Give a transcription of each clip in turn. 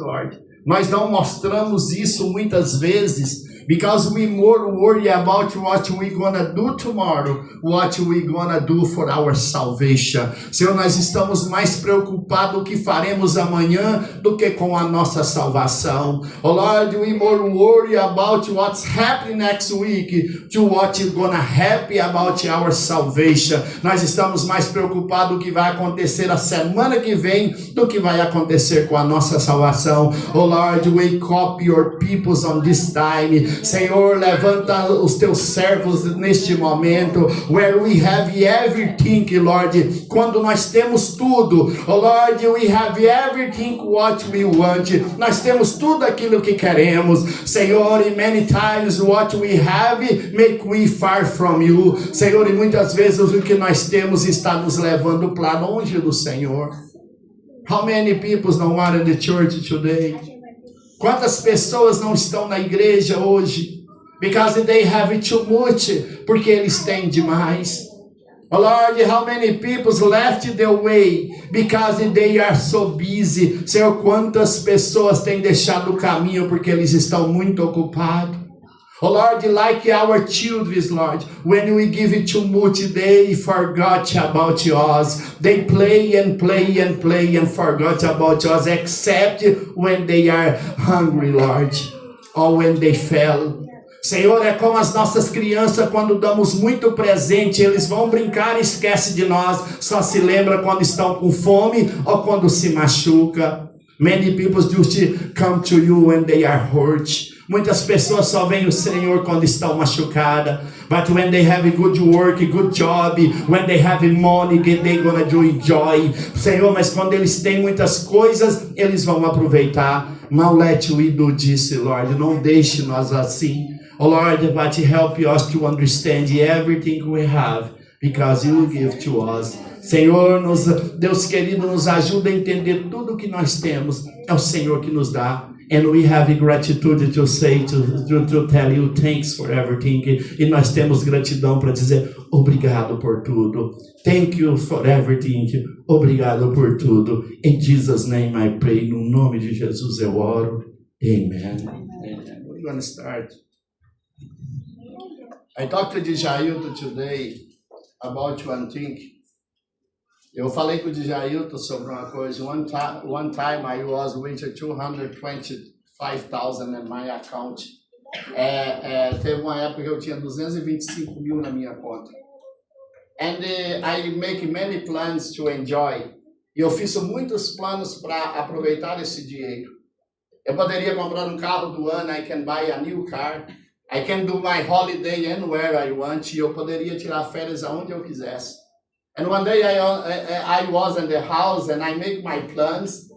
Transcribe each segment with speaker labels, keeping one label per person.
Speaker 1: Lord. Nós não mostramos isso muitas vezes, because we more worry about what we gonna do tomorrow, what we gonna do for our salvation. Senhor, nós estamos mais preocupados com o que faremos amanhã do que com a nossa salvação. Oh Lord, we more worry about what's happening next week to what is gonna happen about our salvation. Nós estamos mais preocupados com o que vai acontecer a semana que vem do que vai acontecer com a nossa salvação. Oh Lord, wake up your peoples on this time. Senhor, levanta os teus servos neste momento, where we have everything, Lord, quando nós temos tudo, oh Lord, we have everything what we want, nós temos tudo aquilo que queremos, Senhor, e many times what we have make we far from you, Senhor, e muitas vezes o que nós temos está nos levando para longe do Senhor. How many people don't are in the church today? Quantas pessoas não estão na igreja hoje? Because they have too much. Porque eles têm demais. Oh Lord, how many people left the way? Because they are so busy. Senhor, quantas pessoas têm deixado o caminho porque eles estão muito ocupados? Oh Lord, like our children, Lord, when we give it too much, they forgot about us. They play and play and play and forgot about us, except when they are hungry, Lord, or when they fell. Senhor, é como as nossas crianças, quando damos muito presente, eles vão brincar e esquecem de nós, só se lembra quando estão com fome ou quando se machuca. Many people just come to you when they are hurt. Muitas pessoas só veem o Senhor quando estão machucadas. But when they have a good work, a good job, when they have money, they're gonna enjoy. Senhor, mas quando eles têm muitas coisas, eles vão aproveitar. Não let we do this, Lord. Não deixe nós assim. Oh Lord, but help us to understand everything we have, because you give to us. Senhor, Deus querido, nos ajuda a entender tudo que nós temos. É o Senhor que nos dá. And we have gratitude to say, to tell you thanks for everything. E nós temos gratidão para dizer obrigado por tudo. Thank you for everything. Obrigado por tudo. In Jesus' name I pray. No nome de Jesus eu oro. Amen. Amen. We're going to start. I talked to Djailton today about one thing. Eu falei com o Djailton sobre uma coisa. One time I was with 225,000 in my account. Teve uma época que eu tinha 225 mil na minha conta. And I make many plans to enjoy. E eu fiz muitos planos para aproveitar esse dinheiro. Eu poderia comprar um carro do ano. I can buy a new car. I can do my holiday anywhere I want. E eu poderia tirar férias aonde eu quisesse. And one day I was in the house and I make my plans,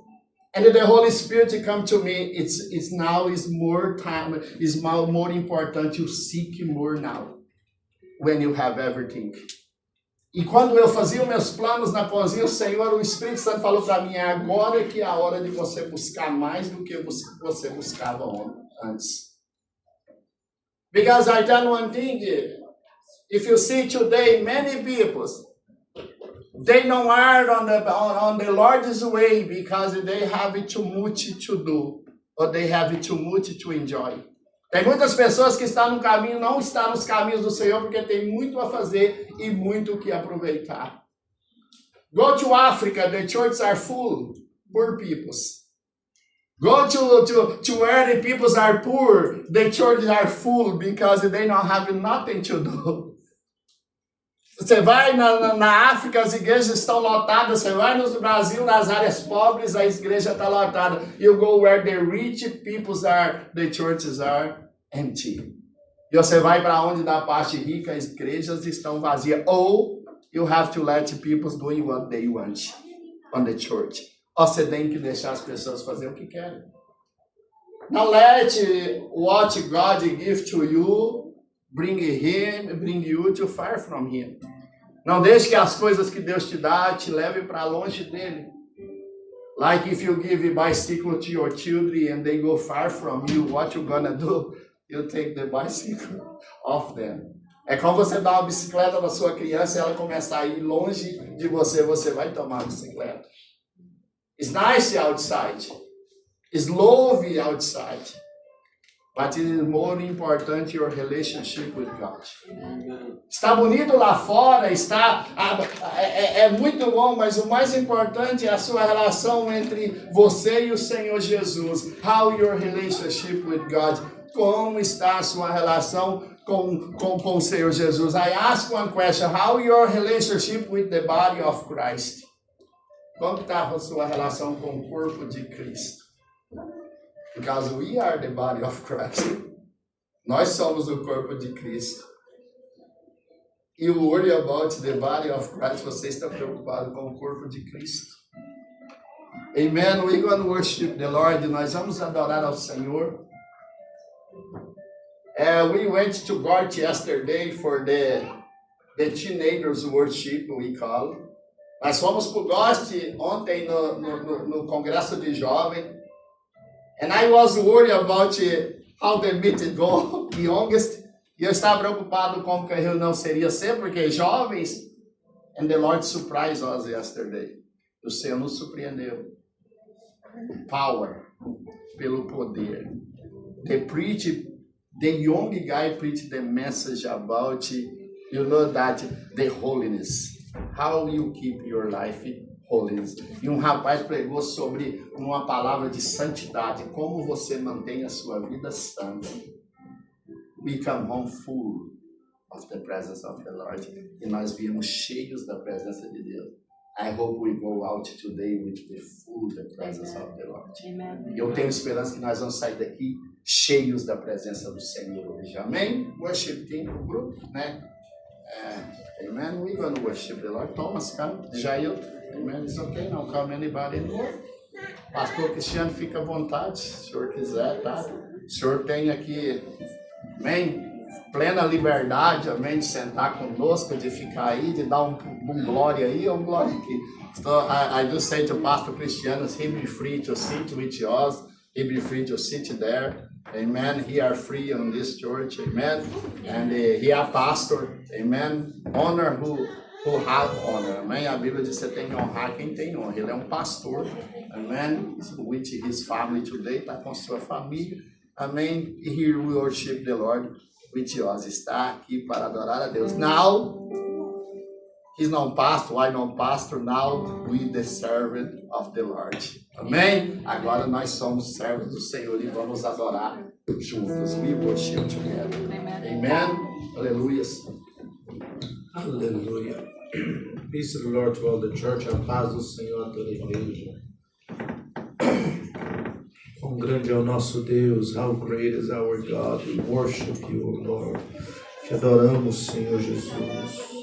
Speaker 1: and the Holy Spirit come to me. It's more time. It's more important to seek more now, when you have everything. E quando eu fazia os meus planos na cozinha, o Senhor, o Espírito Santo falou para mim: agora que é a hora de você buscar mais do que você buscava antes. Because I done one thing. If you see today, many people, they don't are on the Lord's way because they have too much to do, or they have too much to enjoy. Tem muitas pessoas que estão no caminho, não estão nos caminhos do Senhor porque tem muito a fazer e muito que aproveitar. Go to Africa, the churches are full, poor peoples. Go to where the peoples are poor, the churches are full because they don't have nothing to do. Você vai na África, as igrejas estão lotadas. Você vai no Brasil, nas áreas pobres, a igreja está lotada. You go where the rich peoples are, the churches are empty. E você vai para onde da parte rica, as igrejas estão vazias. Ou you have to let people doing what they want on the church. Ou você tem que deixar as pessoas fazer o que querem. Now let what God give to you bring you too far from him. Não deixe que as coisas que Deus te dá te levem para longe dele. Like if you give a bicycle to your children and they go far from you, what you gonna do? You take the bicycle off them. É como você dá uma bicicleta para sua criança e ela começa a ir longe de você, você vai tomar a bicicleta. It's nice outside. is lovely outside, but it is more important your relationship with God. Está bonito lá fora, é muito bom, mas o mais importante é a sua relação entre você e o Senhor Jesus. How your relationship with God? Como está a sua relação com o Senhor Jesus? I ask one question: how your relationship with the body of Christ? Como está a sua relação com o corpo de Cristo? Because we are the body of Christ. Nós somos o corpo de Cristo. You worry about the body of Christ. Você está preocupado com o corpo de Cristo. Amen. We're going to worship the Lord. Nós vamos adorar ao Senhor. We went to Gort yesterday for the teenagers worship, we call. Nós fomos para o Gort ontem no congresso de jovem. And I was worried about how the meeting go, the youngest. E eu estava preocupado como que a reunião seria ser, porque jovens. And the Lord surprised us yesterday. O Senhor nos surpreendeu. Power, pelo poder. The young guy preached the message about, that the holiness. How you keep your life holiness. E um rapaz pregou sobre uma palavra de santidade. Como você mantém a sua vida santa. We come home full of the presence of the Lord. E nós viemos cheios da presença de Deus. I hope we go out today with the full presence of the Lord. Amen. Eu tenho esperança que nós vamos sair daqui cheios da presença do Senhor hoje. Amém? Worship team, o grupo, né? Amen. We're going to worship the Lord. Thomas, come. Jair. Amen. It's okay. Não come anybody anymore. Pastor Cristiano, fica à vontade, se o senhor quiser, tá? O senhor tem aqui, amém? Plena liberdade, amém, de sentar conosco, de ficar aí, de dar um glória aí, um glória aqui. So I just say to Pastor Cristiano, he be free to sit with us, he be free to sit there, amen. He are free on this church, amen. And he are pastor, amen. Honor who have honor, amém. A Bíblia diz que você tem que honrar quem tem honra. Ele é um pastor, amen. With his family today, está com sua família, amém. Here we worship the Lord. With us, está aqui para adorar a Deus. Now, he's not pastor, I not pastor. Now, we the servant of the Lord. Amém? Agora nós somos servos do Senhor e vamos adorar juntos. We worship together. Amen. Aleluia.
Speaker 2: Aleluia. Peace of the Lord to all the church. A paz do Senhor a toda a igreja. Quão grande é o nosso Deus, how great is our God. We worship you, O Lord. Te adoramos, Senhor Jesus.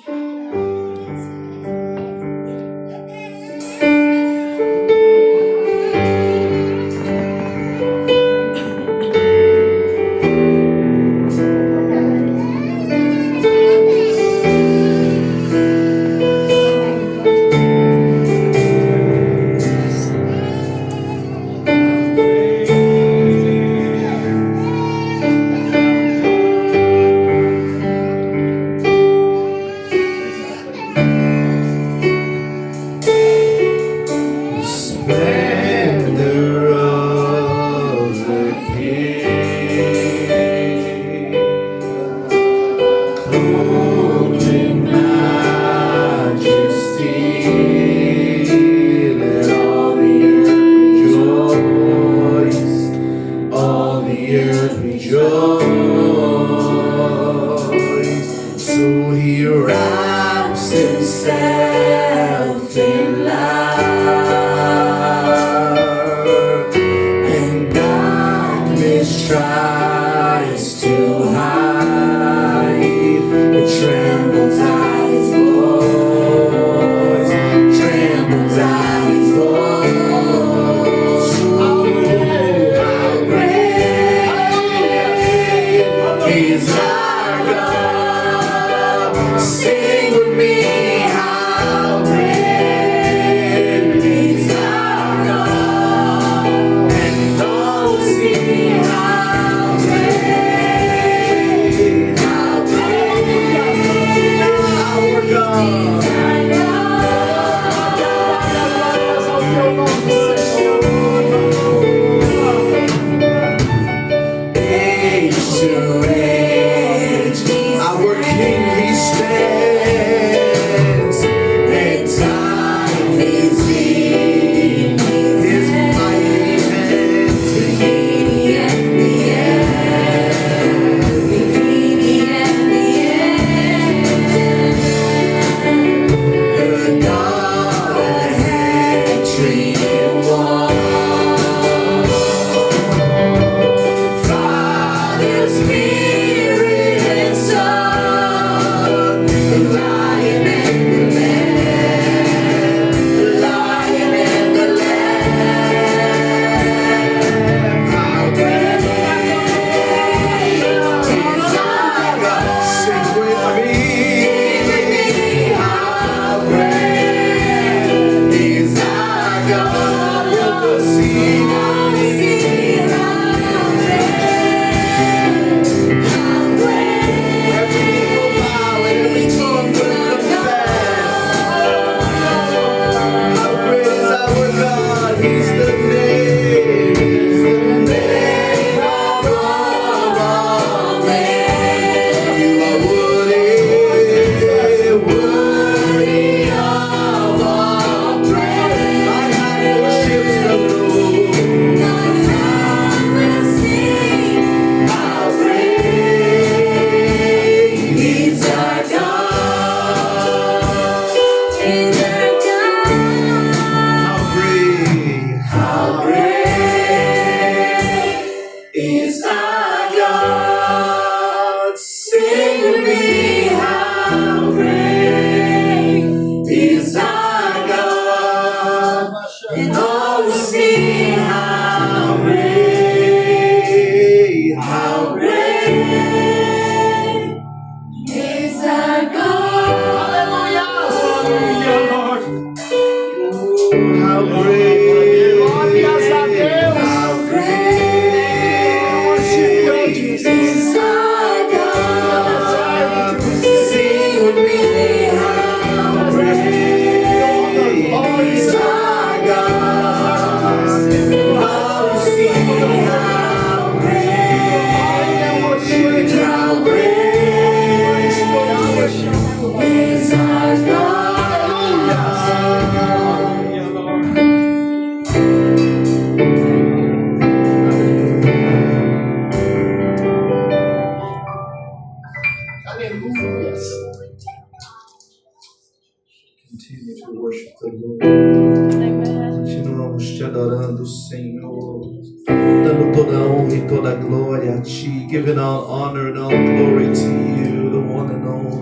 Speaker 2: dando toda a honra e toda a glória a Ti, giving all honor and all glory to You, the one and only.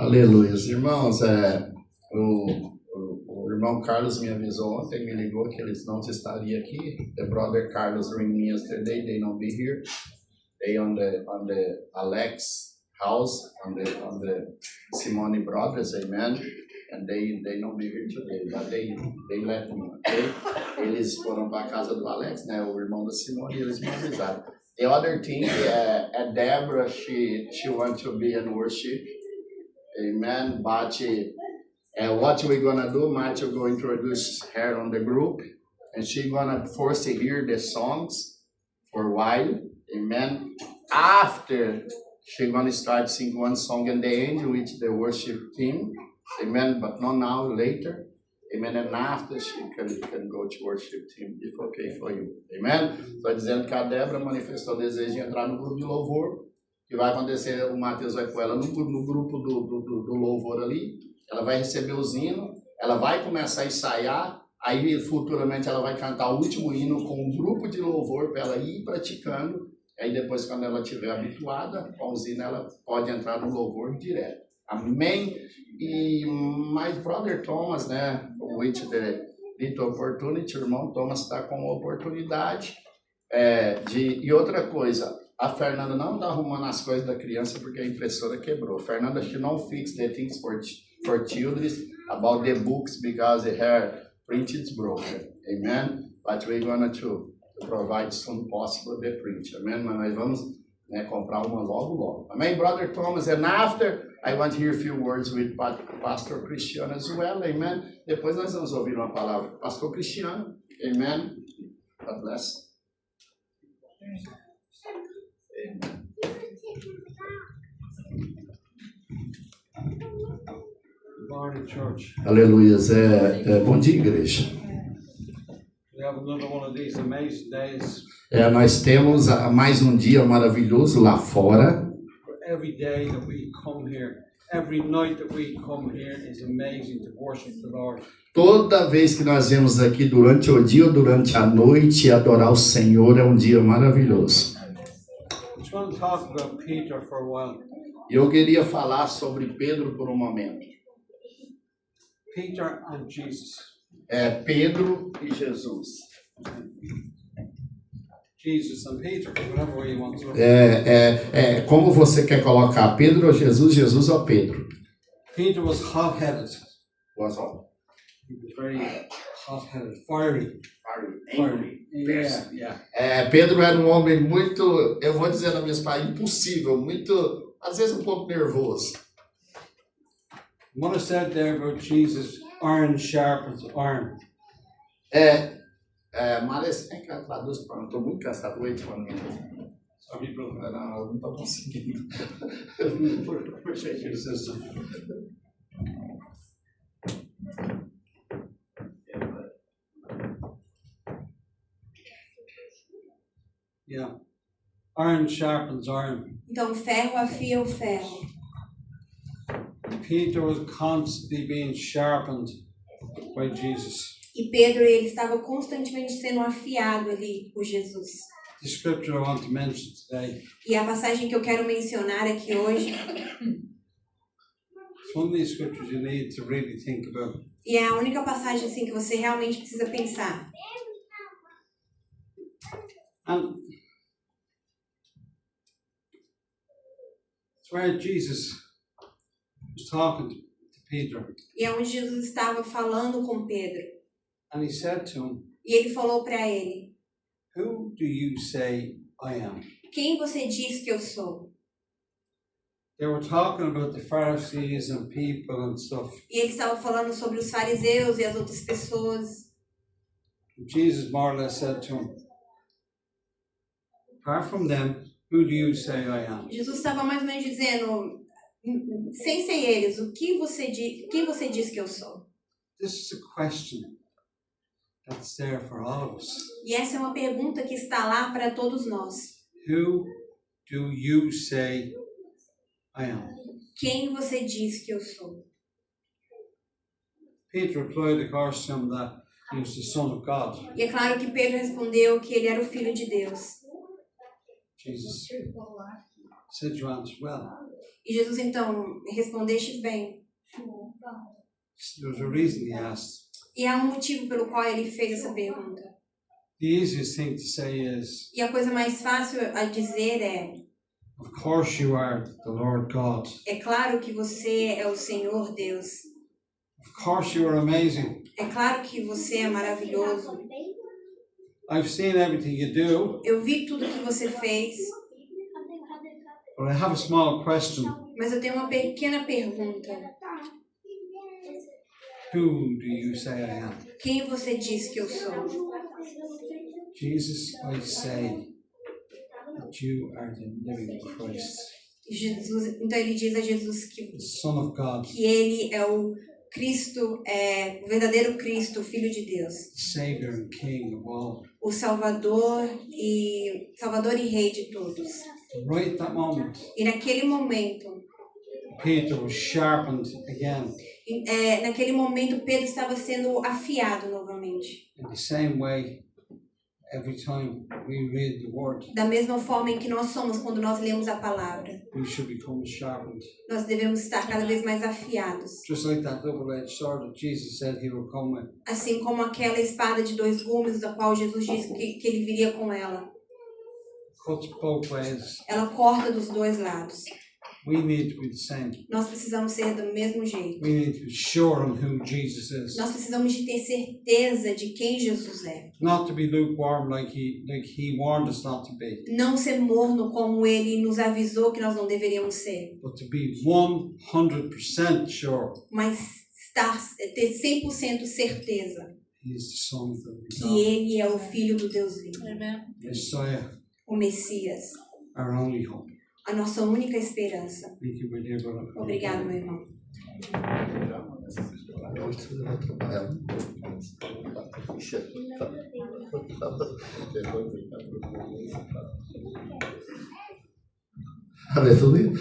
Speaker 1: Aleluia. Irmãos, o irmão Carlos me avisou ontem, me ligou que eles não estariam aqui. The brother Carlos ring me yesterday, they not be here. They on the Alex house, on the Simone brothers, amen. And they not be here today, but they let me, okay? Eles foram para a casa do Alex, né, o irmão da Simone, e eles me avisaram. The other thing, Deborah, she wants to be in worship, amen. But what we're gonna do, Matthew going to introduce her on the group, and she gonna force to hear the songs for a while, amen. After she gonna start sing one song in the end with the worship team, amen. But not now, later. Amen. And after she can go to worship team, if okay for you. Amen. Estou dizendo que a Débora manifestou o desejo de entrar no grupo de louvor. Que vai acontecer, o Mateus vai com ela no grupo do louvor ali. Ela vai receber os hinos. Ela vai começar a ensaiar. Aí futuramente ela vai cantar o último hino com um grupo de louvor para ela ir praticando. Aí depois, quando ela estiver habituada com os hinos, ela pode entrar no louvor direto. Amém? E my brother Thomas, né, with the little opportunity, o irmão Thomas está com a oportunidade e outra coisa, a Fernanda não está arrumando as coisas da criança porque a impressora quebrou. Fernanda, she don't fix the things for children about the books because her print is broken, amen? But we're going to provide soon possible the print, amen? Mas nós vamos, né, comprar uma logo. Amém, brother Thomas? And after, I want to hear a few words with Pastor Cristiano as well, amen? Depois nós vamos ouvir uma palavra do Pastor Cristiano, amen? God bless. Amen.
Speaker 3: Good morning, church.
Speaker 1: Aleluia. Bom dia, igreja.
Speaker 3: We have another one of these amazing days.
Speaker 1: Nós temos mais um dia maravilhoso lá fora.
Speaker 3: Every day that we come here, every night that we come here is amazing to worship the Lord.
Speaker 1: Toda vez que nós vemos aqui durante o dia ou durante a noite adorar o Senhor é um dia maravilhoso.
Speaker 3: I just want to talk about Peter for a while.
Speaker 1: Eu queria falar sobre Pedro por um momento.
Speaker 3: Peter and Jesus.
Speaker 1: Pedro e Jesus.
Speaker 3: Jesus and Peter, whatever way you want to.
Speaker 1: Como você quer colocar Pedro ou Jesus, Jesus ou Pedro?
Speaker 3: Peter was hot-headed.
Speaker 1: Was all.
Speaker 3: He was very hot-headed, fiery.
Speaker 1: Angry.
Speaker 3: Yeah.
Speaker 1: Pedro era um homem muito, eu vou dizer nas minhas palavras, impossível, muito, às vezes um pouco nervoso.
Speaker 3: What I said there about Jesus, iron sharpens iron.
Speaker 1: Maris, quem que traduz para mim? Estou muito cansado, wait for me.
Speaker 3: Sorry, brother.
Speaker 1: Não estou conseguindo. Puxa aqui o sistema.
Speaker 3: Yeah. Iron sharpens iron.
Speaker 4: Então, ferro afia o ferro.
Speaker 3: Peter was constantly being sharpened by Jesus.
Speaker 4: E Pedro, ele estava constantemente sendo afiado ali por Jesus.
Speaker 3: The scripture I want to mention today,
Speaker 4: E a passagem que eu quero mencionar aqui hoje,
Speaker 3: it's one of these scriptures you need to really think about.
Speaker 4: e é a única passagem assim que você realmente precisa pensar.
Speaker 3: And it's where Jesus was talking to Peter.
Speaker 4: E é onde Jesus estava falando com Pedro.
Speaker 3: And he said to him,
Speaker 4: E ele falou para ele:
Speaker 3: "Who do you say I am?"
Speaker 4: Quem você diz que eu sou?
Speaker 3: They were talking about the Pharisees and people and stuff.
Speaker 4: E ele estava falando sobre os fariseus e as outras pessoas.
Speaker 3: Jesus more or less said to him, apart from them, who do you say I am?
Speaker 4: Jesus estava mais ou menos dizendo, sem ser eles, quem você diz que eu sou?
Speaker 3: This is a question that's there for all of us.
Speaker 4: E essa é uma pergunta que está lá para todos nós.
Speaker 3: Who do you say I am?
Speaker 4: Quem você diz que eu sou?
Speaker 3: Peter replied, of course, to him that he was the Son of God.
Speaker 4: E é claro que Pedro respondeu que ele era o Filho de Deus.
Speaker 3: Jesus said you answered well.
Speaker 4: E Jesus então respondeste bem.
Speaker 3: There was a reason he asked.
Speaker 4: E há um motivo pelo qual ele fez essa pergunta.
Speaker 3: The easiest thing to say is,
Speaker 4: E a coisa mais fácil a dizer é:
Speaker 3: of course you are the Lord God.
Speaker 4: é claro que você é o Senhor Deus.
Speaker 3: Of course you are amazing.
Speaker 4: É claro que você é maravilhoso.
Speaker 3: I've seen everything you do,
Speaker 4: Eu vi tudo que você fez,
Speaker 3: but I have a small question.
Speaker 4: mas eu tenho uma pequena pergunta.
Speaker 3: Who do you say I am?
Speaker 4: Quem você diz que eu sou?
Speaker 3: Jesus, I say that you are the living Christ,
Speaker 4: Jesus, então ele diz a Jesus
Speaker 3: the Son of God,
Speaker 4: que ele é o Cristo, o verdadeiro Cristo, o Filho de Deus,
Speaker 3: Savior and King of all.
Speaker 4: o Salvador e Rei de todos.
Speaker 3: Right at that moment,
Speaker 4: E naquele momento,
Speaker 3: Peter was sharpened again.
Speaker 4: naquele momento Pedro estava sendo afiado novamente.
Speaker 3: In the same way, every time we read the Word,
Speaker 4: Da mesma forma em que nós somos quando nós lemos a palavra,
Speaker 3: we should become sharpened.
Speaker 4: nós devemos estar cada vez mais afiados.
Speaker 3: Just like that double-edged sword that Jesus said he would come with.
Speaker 4: Assim como aquela espada de 2 gumes, da qual Jesus disse que ele viria com ela.
Speaker 3: Cuts both ways.
Speaker 4: Ela corta dos 2 lados.
Speaker 3: We need to be the same.
Speaker 4: Nós precisamos ser do mesmo jeito.
Speaker 3: We need to be sure on who Jesus is.
Speaker 4: Nós precisamos de ter certeza de quem Jesus é.
Speaker 3: Not to be lukewarm like he warned us not to be,
Speaker 4: Não ser morno como ele nos avisou que nós não deveríamos ser.
Speaker 3: but to be 100% sure
Speaker 4: Mas ter 100% certeza
Speaker 3: he is the Son of the living
Speaker 4: que
Speaker 3: God.
Speaker 4: ele é o Filho do Deus vivo.
Speaker 3: Messiah,
Speaker 4: O Messias.
Speaker 3: our only hope.
Speaker 4: A nossa única esperança.
Speaker 3: Thank you, my dear brother.
Speaker 4: Obrigado, meu irmão.
Speaker 1: Aleluia.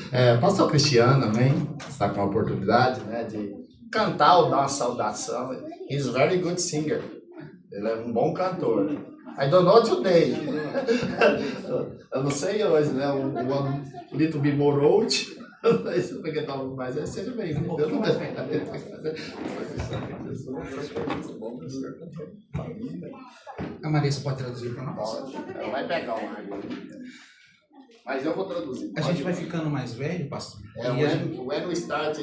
Speaker 1: Pastor Cristiano, amém? Está com a oportunidade, né, de cantar ou dar uma saudação. He's a very good singer. Ele é um bom cantor. I don't know today. Eu não sei hoje, né? One little bit more old. Mas seja bem-vindo.
Speaker 5: A Marisa pode traduzir para nós?
Speaker 1: Pode. Ela vai pegar uma água. Mas eu vou traduzir.
Speaker 5: A gente vai ficando mais velho, pastor. E
Speaker 1: When we start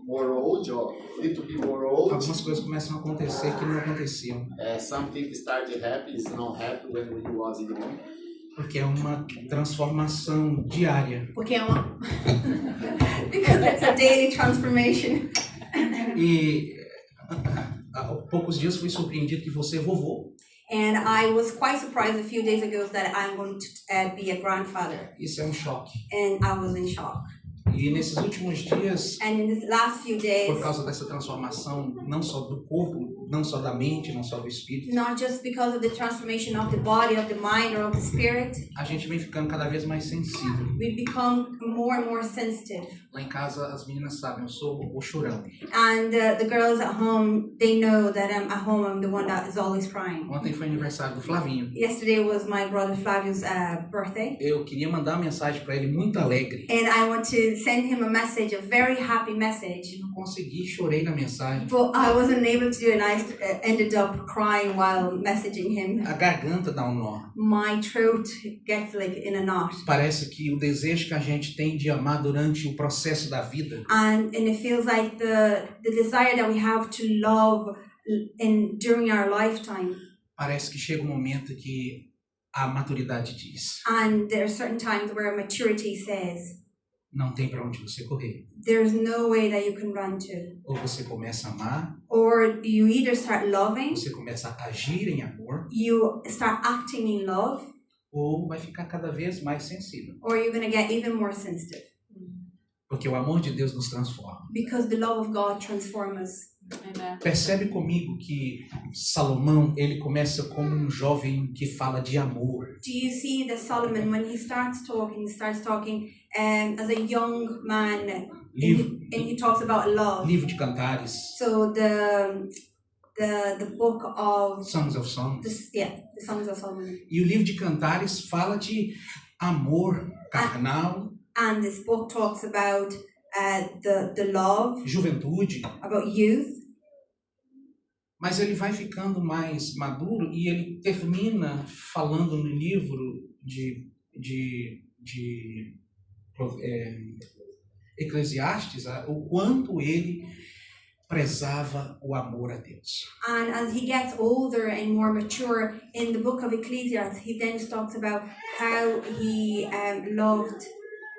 Speaker 1: more old, or little bit more old,
Speaker 5: algumas coisas começam a acontecer que não aconteciam.
Speaker 1: something started happy, is not happy when we was young.
Speaker 5: Porque é uma transformação diária.
Speaker 4: Porque é uma... Because it's a daily transformation.
Speaker 5: E há poucos dias fui surpreendido que você é vovô.
Speaker 4: And I was quite surprised a few days ago that I'm going to be a grandfather.
Speaker 5: Isso é um choque.
Speaker 4: And I was in shock.
Speaker 5: E nesses últimos dias,
Speaker 4: And in the last few days,
Speaker 5: por causa dessa transformação, não só do corpo, não só da mente, não só do espírito,
Speaker 4: not just because of the transformation of the body, of the mind, or of the spirit,
Speaker 5: a gente vem ficando cada vez mais sensível.
Speaker 4: we become more and more sensitive.
Speaker 5: Lá em casa, as meninas sabem, eu sou o chorão.
Speaker 4: And the girls at home, they know that at home I'm the one that is always crying.
Speaker 5: Ontem foi aniversário do Flavinho.
Speaker 4: Yesterday was my brother Flavio's birthday.
Speaker 5: Eu queria mandar uma mensagem para ele muito alegre.
Speaker 4: And I want to send him a message, a very happy message.
Speaker 5: Não consegui, chorei na mensagem.
Speaker 4: But I wasn't able to do it, and I ended up crying while messaging him.
Speaker 5: A garganta dá um nó.
Speaker 4: My throat gets like in a knot.
Speaker 5: Parece que o desejo que a gente tem de amar durante o processo da vida
Speaker 4: And it feels like the desire that we have to love during our lifetime.
Speaker 5: parece que chega um momento que a maturidade diz:
Speaker 4: And there are certain times where maturity says,
Speaker 5: não tem para onde você correr.
Speaker 4: there's no way that you can run to.
Speaker 5: Ou você começa a amar,
Speaker 4: Or you either start loving,
Speaker 5: você começa a agir em amor,
Speaker 4: you start acting in love,
Speaker 5: ou vai ficar cada vez mais sensível.
Speaker 4: or you're going to get even more sensitive.
Speaker 5: Porque o amor de Deus nos transforma.
Speaker 4: Because the love of God transforms us.
Speaker 5: Percebe comigo que Salomão, ele começa como um jovem que fala de amor.
Speaker 4: Do you see that Solomon, when he starts talking as a young man, and he talks about love.
Speaker 5: Livro de Cantares,
Speaker 4: So the book of
Speaker 5: Songs of Songs.
Speaker 4: the Songs of Solomon.
Speaker 5: E o livro de Cantares fala de amor carnal,
Speaker 4: And this book talks about the love,
Speaker 5: juventude,
Speaker 4: about youth.
Speaker 5: mas ele vai ficando mais maduro e ele termina falando no livro de Eclesiastes o quanto ele prezava o amor a Deus.
Speaker 4: And as he gets older and more mature, in the book of Ecclesiastes, he then talks about how he loved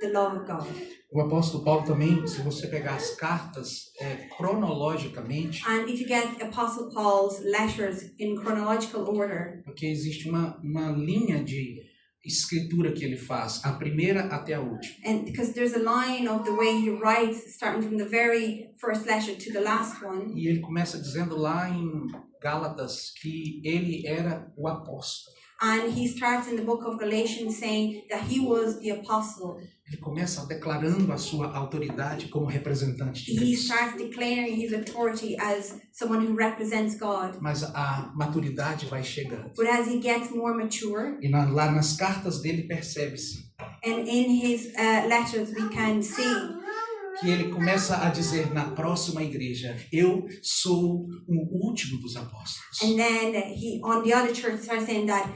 Speaker 4: the love of God.
Speaker 5: O apóstolo Paulo também, se você pegar as cartas cronologicamente,
Speaker 4: And if you get Apostle Paul's letters in chronological order,
Speaker 5: porque existe uma linha de escritura que ele faz, a primeira até a última.
Speaker 4: and because there's a line of the way he writes, starting from the very first letter to the last one,
Speaker 5: E ele começa dizendo lá em Gálatas que ele era o apóstolo.
Speaker 4: and he starts in the book of Galatians saying that he was the apostle.
Speaker 5: Ele começa declarando a sua autoridade como representante de
Speaker 4: He
Speaker 5: Cristo.
Speaker 4: starts declaring his authority as someone who represents God.
Speaker 5: Mas a maturidade vai chegando.
Speaker 4: But as he gets more mature,
Speaker 5: E lá nas cartas dele percebe-se
Speaker 4: and in his letters we can see
Speaker 5: que ele começa a dizer na próxima igreja, eu sou o último dos apóstolos.
Speaker 4: and then he on the other church starts saying that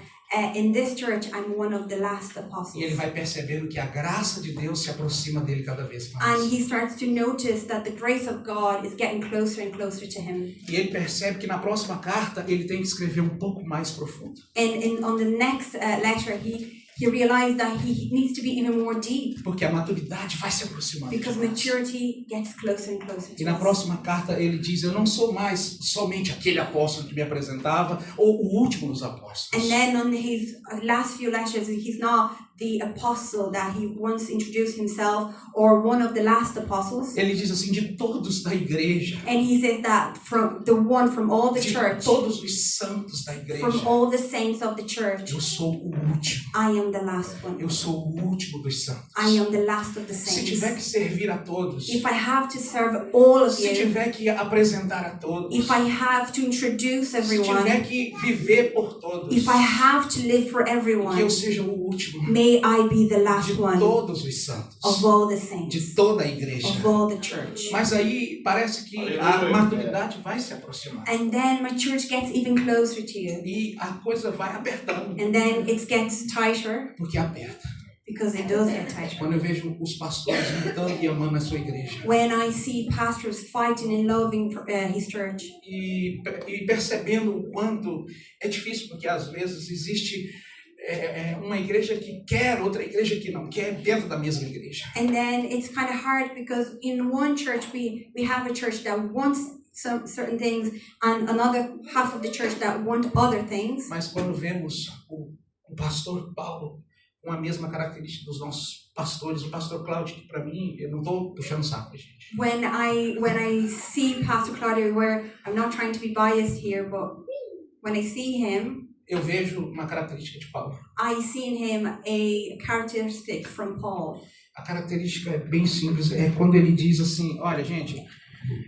Speaker 4: in this church I'm one of the last
Speaker 5: E ele
Speaker 4: apostles.
Speaker 5: vai percebendo que a graça de Deus se aproxima dele cada vez
Speaker 4: And
Speaker 5: mais.
Speaker 4: he starts to notice that the grace of God is getting closer and closer to him.
Speaker 5: E ele percebe que na próxima carta ele tem que escrever um pouco mais profundo.
Speaker 4: And on the next letter he realized that he needs to be even more deep,
Speaker 5: Porque a maturidade vai se aproximando.
Speaker 4: because maturity gets closer and closer
Speaker 5: E
Speaker 4: to
Speaker 5: na
Speaker 4: us.
Speaker 5: próxima carta ele diz, eu não sou mais somente aquele apóstolo que me apresentava, ou o último dos apóstolos.
Speaker 4: And then on his last few letters, he's not the apostle that he once introduced himself, or one of the last apostles.
Speaker 5: Ele diz assim, de todos da igreja,
Speaker 4: And he says that from the one from all the
Speaker 5: de
Speaker 4: church,
Speaker 5: todos os santos da
Speaker 4: from
Speaker 5: igreja,
Speaker 4: all the saints of the church,
Speaker 5: eu sou o último.
Speaker 4: I am the last one.
Speaker 5: Eu sou o último dos santos.
Speaker 4: I am the last of the
Speaker 5: Se tiver que
Speaker 4: saints.
Speaker 5: servir a todos,
Speaker 4: If I have to serve all of
Speaker 5: se
Speaker 4: you,
Speaker 5: tiver que apresentar a todos,
Speaker 4: if I have to introduce
Speaker 5: se tiver
Speaker 4: everyone,
Speaker 5: que viver por todos,
Speaker 4: if I have to live for
Speaker 5: que eu
Speaker 4: everyone,
Speaker 5: seja o último
Speaker 4: may I be the
Speaker 5: de
Speaker 4: last one
Speaker 5: todos os santos,
Speaker 4: of all the
Speaker 5: de
Speaker 4: saints,
Speaker 5: toda a igreja.
Speaker 4: of all the church.
Speaker 5: Mas aí parece que a maturidade vai se aproximar.
Speaker 4: And then maturity gets even closer to you.
Speaker 5: E a coisa vai apertando,
Speaker 4: And then it gets tighter,
Speaker 5: porque aperta.
Speaker 4: because it does get tighter.
Speaker 5: Quando eu vejo os pastores lutando e amando a sua igreja,
Speaker 4: When I see pastors fighting and loving his church,
Speaker 5: e percebendo o quanto é difícil, porque às vezes existe uma igreja que quer, outra igreja que não quer, dentro da mesma igreja.
Speaker 4: and then it's kind of hard because in one church we have a church that wants some certain things and another half of the church that want other things.
Speaker 5: Mas quando vemos o pastor Paulo com a mesma característica dos nossos pastores, o pastor Cláudio, que para mim, eu não estou puxando saco, gente.
Speaker 4: When I see Pastor Claudio, where I'm not trying to be biased here, but when I see him,
Speaker 5: Eu vejo uma característica de Paulo.
Speaker 4: I see in him a characteristic from Paul.
Speaker 5: A característica é bem simples, é quando ele diz assim, olha gente,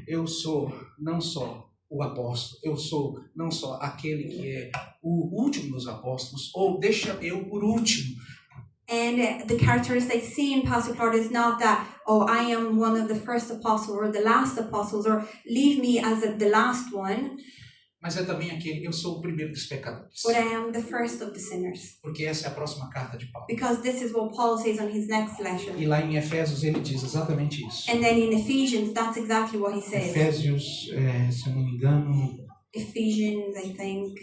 Speaker 5: eu sou não só o apóstolo, eu sou não só aquele que é o último dos apóstolos, ou deixa eu por último.
Speaker 4: And the characteristic I see in Pastor Claudio is not that, oh, I am one of the first apostles or the last apostles, or leave me as the last one,
Speaker 5: Mas é também aquele, eu sou o primeiro dos pecadores.
Speaker 4: but I am the first of the sinners.
Speaker 5: Porque essa é a próxima carta de Paulo.
Speaker 4: Because this is what Paul says on his next letter.
Speaker 5: E lá em Efésios ele diz exatamente isso.
Speaker 4: And then in Ephesians, that's exactly what he says.
Speaker 5: Efésios, se eu não me engano,
Speaker 4: Ephesians, I think,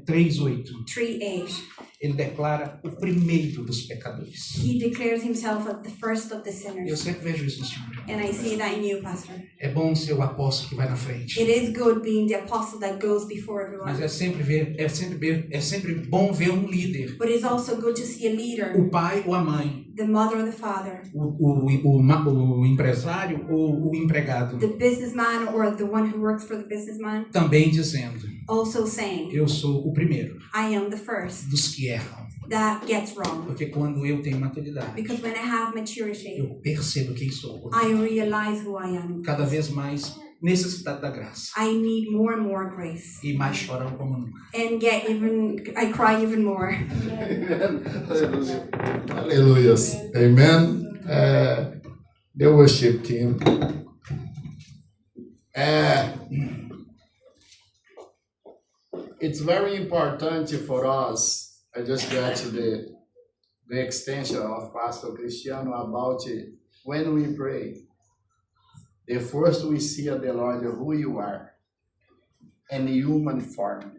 Speaker 5: 3:8.
Speaker 4: 3:8.
Speaker 5: Ele declara o primeiro dos pecadores.
Speaker 4: He declares himself as the first of the
Speaker 5: Eu
Speaker 4: sinners.
Speaker 5: sempre vejo isso no Senhor.
Speaker 4: And I see that in you, Pastor.
Speaker 5: É bom ser o apóstolo que vai na frente.
Speaker 4: It is good being the apostle that goes before everyone.
Speaker 5: Mas é sempre bom ver um líder,
Speaker 4: But it's also good to see a leader,
Speaker 5: o pai ou a mãe,
Speaker 4: the mother or the father,
Speaker 5: o empresário ou o empregado,
Speaker 4: the businessman or the one who works for the businessman,
Speaker 5: também dizendo,
Speaker 4: also saying,
Speaker 5: eu sou o primeiro
Speaker 4: I am the first
Speaker 5: dos que erram.
Speaker 4: that gets wrong.
Speaker 5: Porque quando eu tenho maturidade,
Speaker 4: Because when I have maturity,
Speaker 5: eu percebo quem sou.
Speaker 4: I realize who I am.
Speaker 5: Cada vez mais necessidade da graça.
Speaker 4: I need more and more grace.
Speaker 5: E mais choram como nunca.
Speaker 4: And I cry even more.
Speaker 1: Aleluia. Amen. The worship team. It's very important for us. I just got to the extension of Pastor Cristiano about it. When we pray, the first we see of the Lord who you are in human form.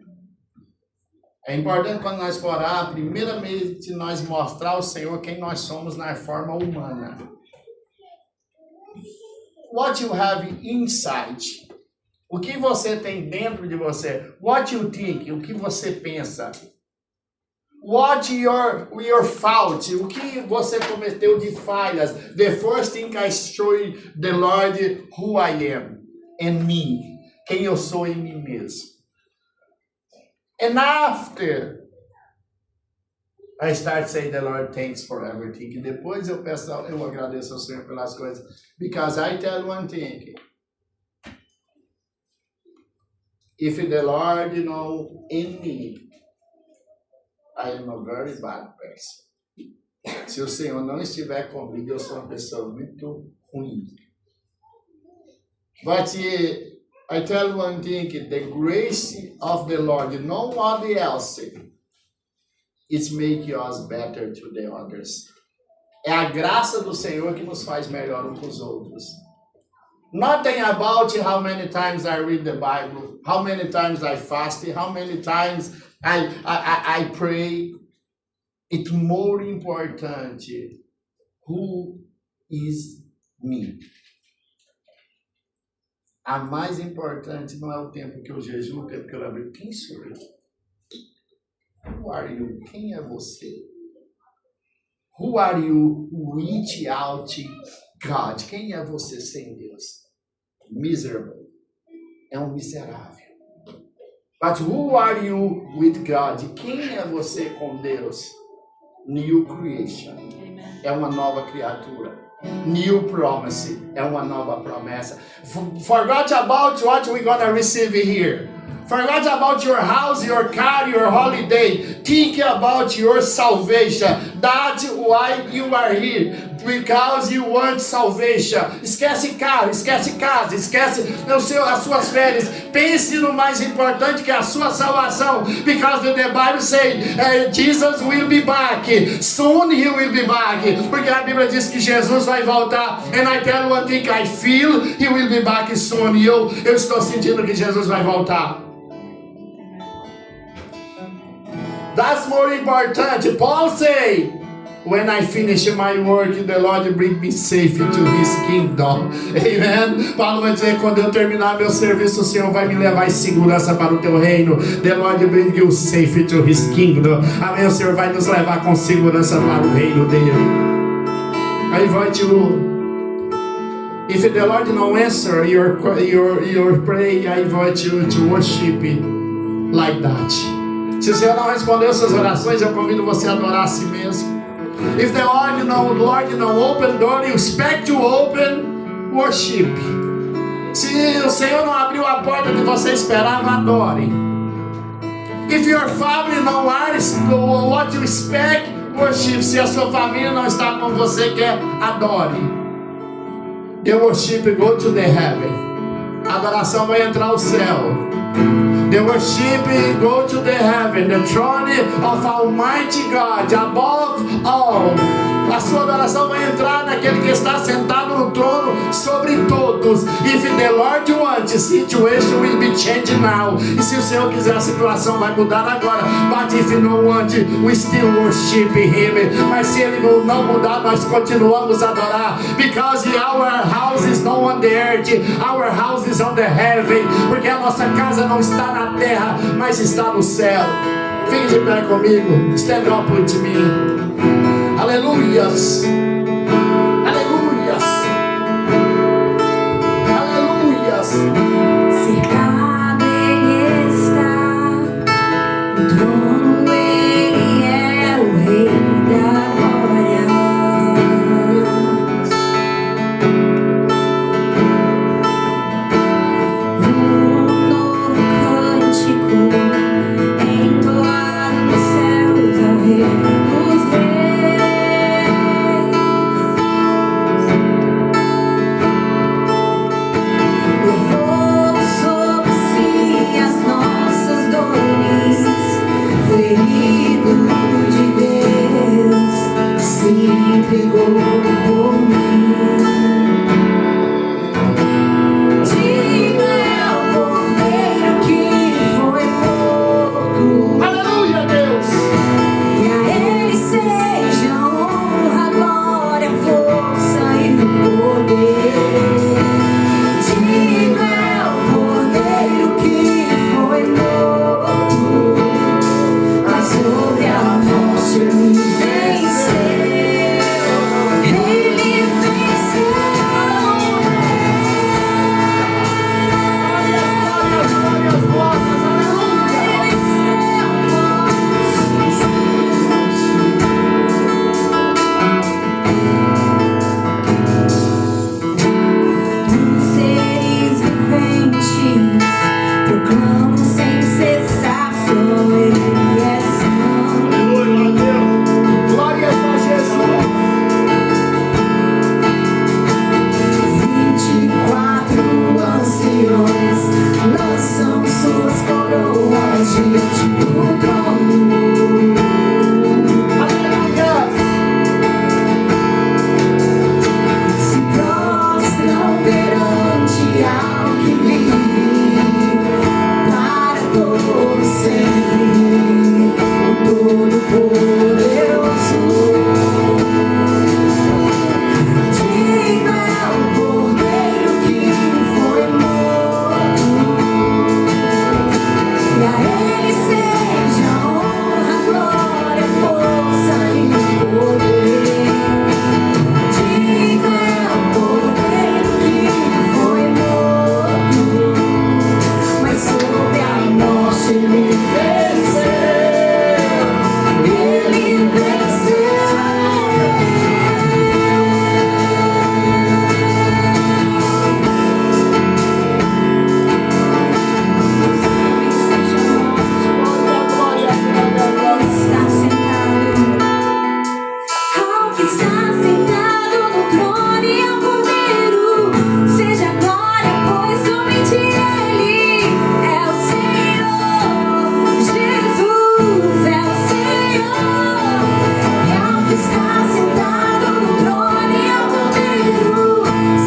Speaker 1: É importante quando nós for orar, primeiramente nós mostrar ao Senhor quem nós somos na forma humana. What you have inside. O que você tem dentro de você. What you think. O que você pensa. What your fault. O que você cometeu de falhas. The first thing I show the Lord who I am. And me. Quem eu sou em mim mesmo. And after I start saying the Lord thanks for everything. E depois eu agradeço ao Senhor pelas coisas. Because I tell one thing. If the Lord know in me, I am a very bad person. Se o Senhor não estiver comigo, eu sou uma pessoa muito ruim. But I tell one thing, the grace of the Lord, nobody else, it make us better to the others. É a graça do Senhor que nos faz melhor uns com os outros. Nothing about how many times I read the Bible, how many times I fast, how many times I pray. It's more important who is me. A mais importante não é o tempo que eu jejuo, o tempo que eu abro. Quem sou eu? Who are you? Quem é você? Who are you without God? Quem é você sem Deus? Miserable. É um miserável. But who are you with God? Quem é você com Deus? New creation. É uma nova criatura. New promise. É uma nova promessa. Forgot about what we're gonna receive here. Forgot about your house, your car, your holiday. Think about your salvation. That's why you are here. Because you want salvation. Esquece carro, esquece casa, esquece as suas férias. Pense no mais importante que é a sua salvação. Because the Bible says Jesus will be back. Soon he will be back. Porque a Bíblia diz que Jesus vai voltar. And I tell one thing, I feel he will be back soon. E eu estou sentindo que Jesus vai voltar. That's more important. Paul say, when I finish my work, the Lord bring me safe to His kingdom. Amen. Paulo vai dizer, quando eu terminar meu serviço, o Senhor vai me levar em segurança para o teu reino. The Lord bring you safe to His kingdom. Amém. O Senhor vai nos levar com segurança para o reino dele. I invite you. If the Lord don't answer your prayer, I invite you to worship like that. Se o Senhor não respondeu suas orações, eu convido você a adorar a si mesmo. If the Lord não open door, you expect to open, worship. Se o Senhor não abriu a porta que você esperava, adore. If your family não ask what you expect, worship. Se a sua família não está com você, quer, adore. The worship go to the heaven. A adoração vai entrar ao céu. The worship go to the heaven, the throne of Almighty God, above all. A sua adoração vai entrar naquele que está sentado no trono sobre todos. If the Lord wants, situation will be changed now. E se o Senhor quiser, a situação vai mudar agora. But if you don't want, we still worship Him. Mas se Ele não mudar, nós continuamos a adorar. Because our house is not on the earth, our house is on the heaven. Porque a nossa casa não está na terra, mas está no céu. Fique de pé comigo. Stand up with me. Aleluias. Aleluias. Aleluias.
Speaker 4: Cercado Ele está, no trono Ele é o Rei da glória. Um novo cântico entoado nos céus ao Rei dos Reis.
Speaker 1: Glórias a Jesus.
Speaker 6: 24 anciões lançam suas coroas diante do trono.
Speaker 1: Aleluia.
Speaker 6: Se prostram perante ao que vive para todo sempre, o Todo-Poderoso. Digno é o Cordeiro que foi morto, e a Ele seja a honra, glória, força e poder. Digno é o Cordeiro que foi morto, mas sobre a morte Ele venceu. Ele venceu. Está sentado. Ao que está sentado no trono e ao Cordeiro, seja a glória, pois somente Ele é o Senhor. Jesus é o Senhor. E ao que está sentado no trono e ao Cordeiro,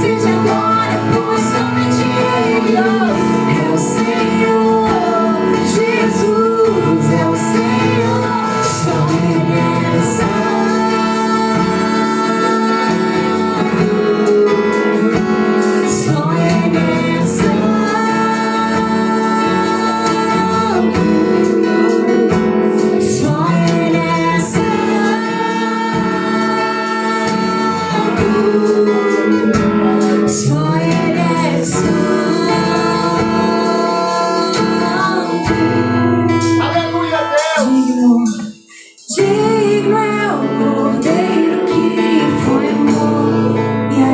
Speaker 6: seja a glória, pois somente Ele é o Senhor. Jesus é o Senhor. Só Ele é santo. Só Ele é santo. Só Ele é santo. Só Ele é santo.
Speaker 1: Aleluia, Deus.
Speaker 6: Digno é o Cordeiro que foi morto, e a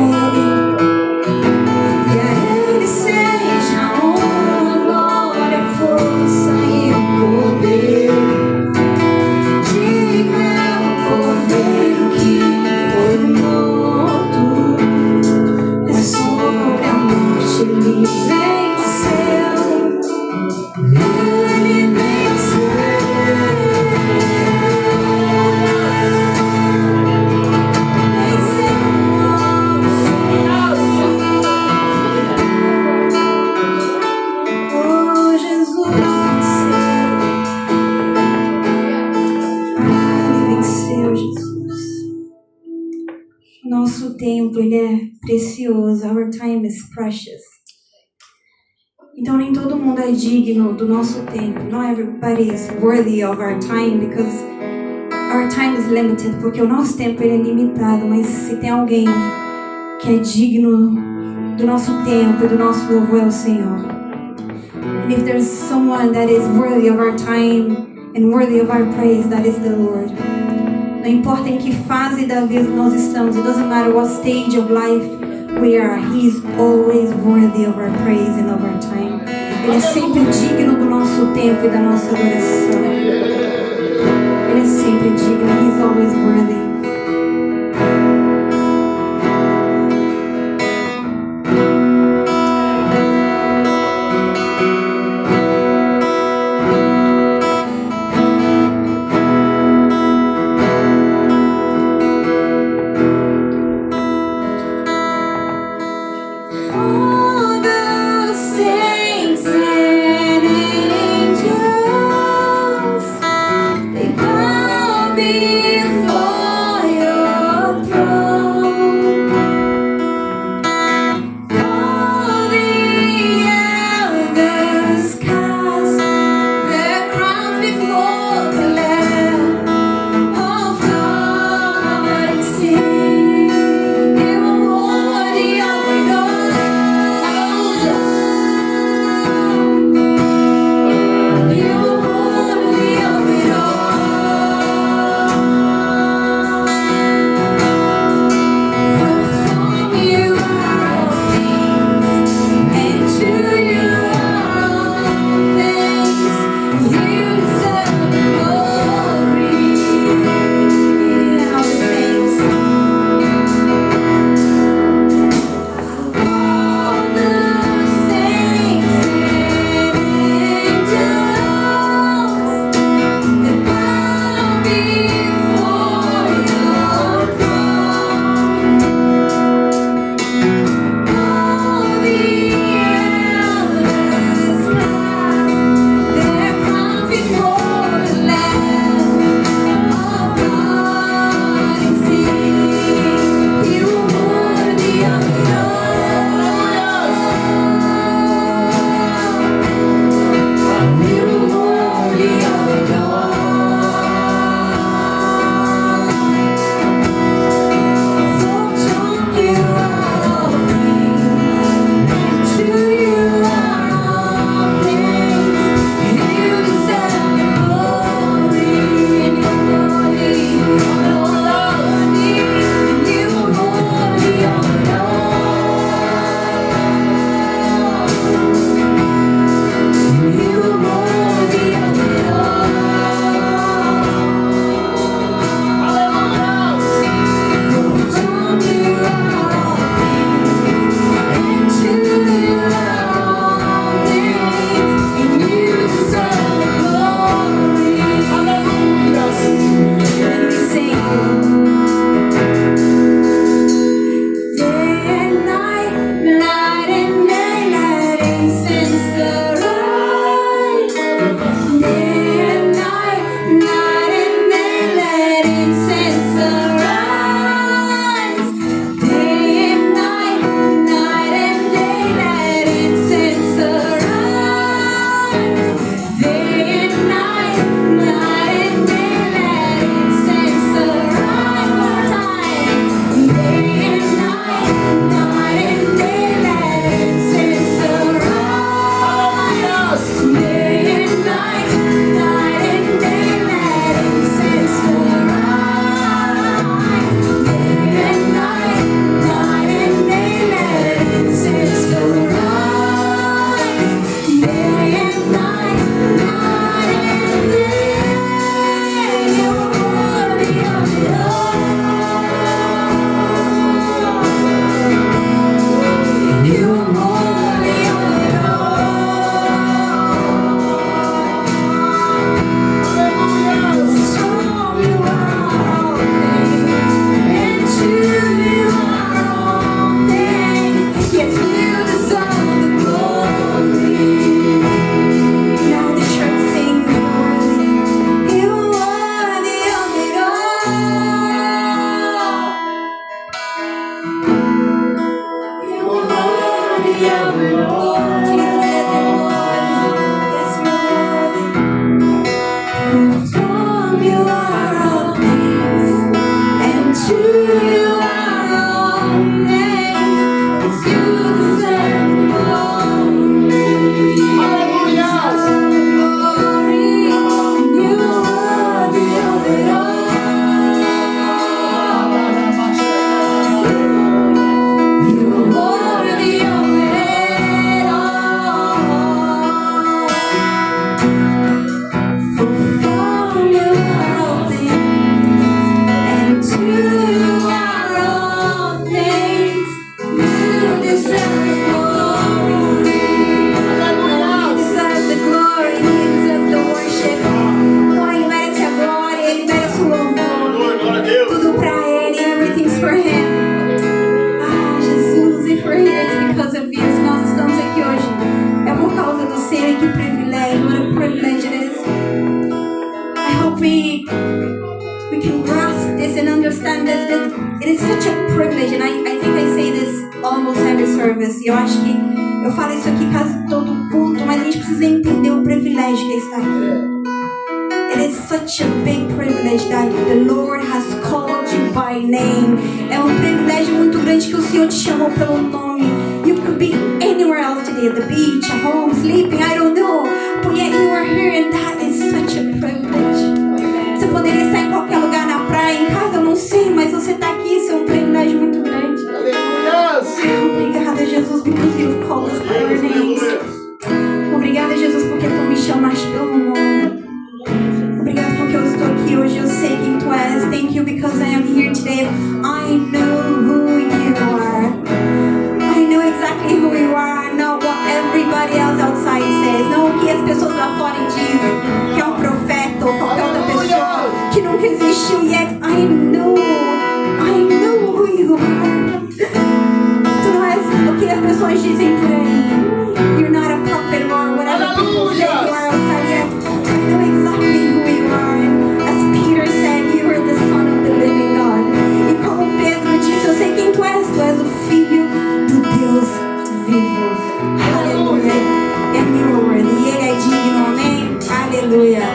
Speaker 6: Ele seja a honra, glória, força e o poder. Digno é o Cordeiro que foi morto, é sobre a morte Ele venceu. Ele venceu. Oh, Jesus Ele venceu, Jesus. Nosso tempo, ele é precioso. Our time is precious. Então nem todo mundo é digno do nosso tempo. Not everybody is worthy of our time, because our time is limited. Porque o nosso tempo ele é limitado. Mas se tem alguém que é digno do nosso tempo e do nosso louvor, é o Senhor. And if there's someone that is worthy of our time and worthy of our praise, that is the Lord. Não importa em que fase da vida nós estamos, it doesn't matter what stage of life we are, He is always worthy of our praise and of our time. Ele é sempre digno do nosso tempo e da nossa adoração. Ele é sempre digno, He is always worthy. All the saints and angels, they bow before it is such a privilege, and I think I say this almost every service. E eu acho que eu falo isso aqui quase todo culto, mas a gente precisa entender o privilégio que está aqui. It is such a big privilege that the Lord has called you by name. É um privilégio muito grande que o Senhor te chamou pelo nome. You could be anywhere else today, at the beach, at home, sleeping, I don't know. But yet you are here, and that is such a privilege. Você poderia estar em qualquer lugar, na praia, em casa, eu não sei, mas você está aqui, isso é um privilégio muito grande. Obrigada, Jesus, because you've called us by our names. Obrigada, Jesus, porque tu me chamaste pelo nome. Obrigada porque eu estou aqui hoje, eu sei quem tu és. Thank you because I am here today. I know who you are. I know exactly who you are. I know what everybody else outside says. Não o que as pessoas lá fora dizem, que é um profeta ou qualquer outra pessoa que nunca existiu. Yet I know who you are. Tu não és o que as pessoas dizem por aí. You're not a prophet or whatever people say you are outside yet. I know exactly who you are. And as Peter said, you are the Son of the living God. E como Pedro disse, eu sei quem tu és o Filho do Deus vivo. Aleluia. And you are worthy. E Ele é digno, amém? Aleluia.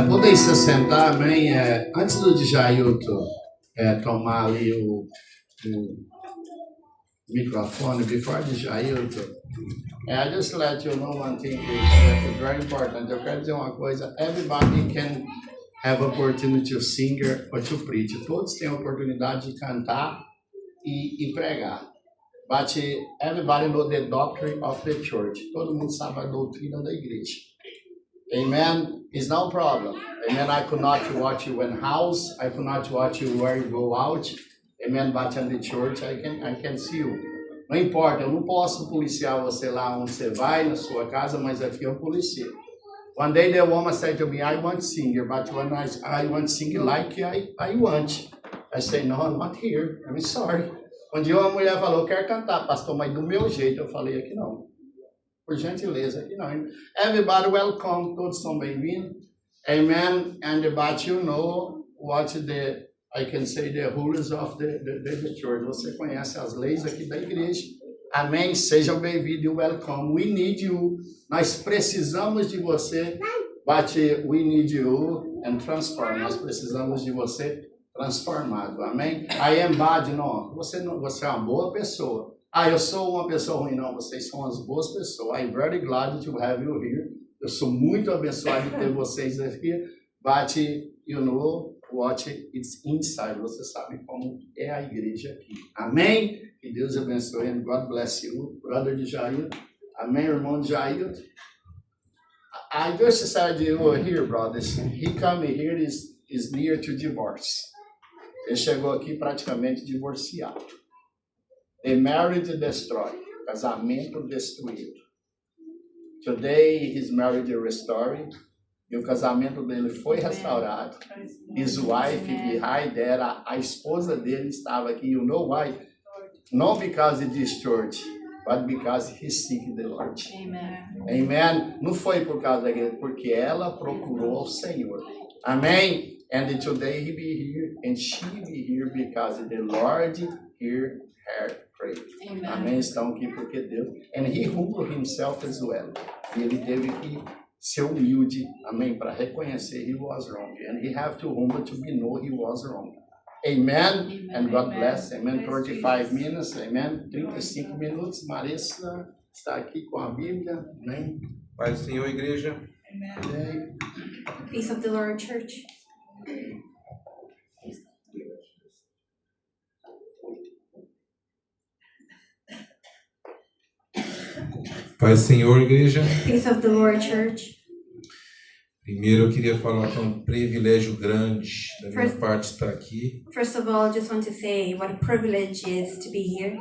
Speaker 1: Podem se sentar, amém? Antes do Djailton tomar ali o microfone, before Djailton, I just let you know one thing that is very important. Eu quero dizer uma coisa, everybody can have opportunity to sing or to preach. Todos têm a oportunidade de cantar e pregar. But everybody know the doctrine of the church. Todo mundo sabe a doutrina da igreja. Amen. It's no problem. Amen. I could not watch you in house. I could not watch you where you go out. Amen. But in the church, I can see you. Não importa, eu não posso policiar você lá onde você vai, na sua casa, mas aqui eu policio. One day the woman said to me, I want singer, but when I want sing like I want. I say, no, I'm not here. I'm sorry. Um dia uma mulher falou, eu quero cantar, pastor, mas do meu jeito. Eu falei, aqui não. Por gentileza, aqui não. Everybody welcome, todos são bem-vindos. Amen. And but you know what I can say the rules of the church. Você conhece as leis aqui da igreja. Amém. Sejam bem-vindos e welcome. We need you. Nós precisamos de você. But we need you and transform. Nós precisamos de você transformado. Amém. I am bad. Não. Você é uma boa pessoa. Eu sou uma pessoa ruim. Não, vocês são as boas pessoas. I'm very glad to have you here. Eu sou muito abençoado de ter vocês aqui. But you know what is inside. Você sabe como é a igreja aqui. Amém? Que Deus abençoe. And God bless you, brother de Jair. Amém, irmão de Jair. I just said you were here, brothers. He come here is near to divorce. Ele chegou aqui praticamente divorciado. The marriage destroyed. Casamento destruído. Today his marriage restored. E o casamento dele foi restaurado. His wife behind there, a esposa dele estava aqui. You know why? Not because he is church, but because he seek the Lord.
Speaker 7: Amen.
Speaker 1: Amen. Não foi por causa daquele, porque ela procurou o Senhor. Amém. And today he be here and she be here because the Lord hear her pray.
Speaker 7: Amen.
Speaker 1: Amém. Estão aqui porque Deus. And he humbled himself as well. E ele teve que ser humilde, amém, para reconhecer he was wrong. And he have to humble to be know he was wrong. Amen. And God bless. Amen. 35 minutes. Amen. 35 minutos. Marissa está aqui com a Bíblia. Amém.
Speaker 2: Pai do Senhor, igreja.
Speaker 1: Amém.
Speaker 4: Peace of the Lord, church.
Speaker 8: Pai do Senhor, igreja.
Speaker 4: Peace of the Lord, church.
Speaker 8: Primeiro eu queria falar que é um privilégio grande da minha
Speaker 4: First-
Speaker 8: parte estar aqui.
Speaker 4: First of all, I just want to say what a privilege it is to be here.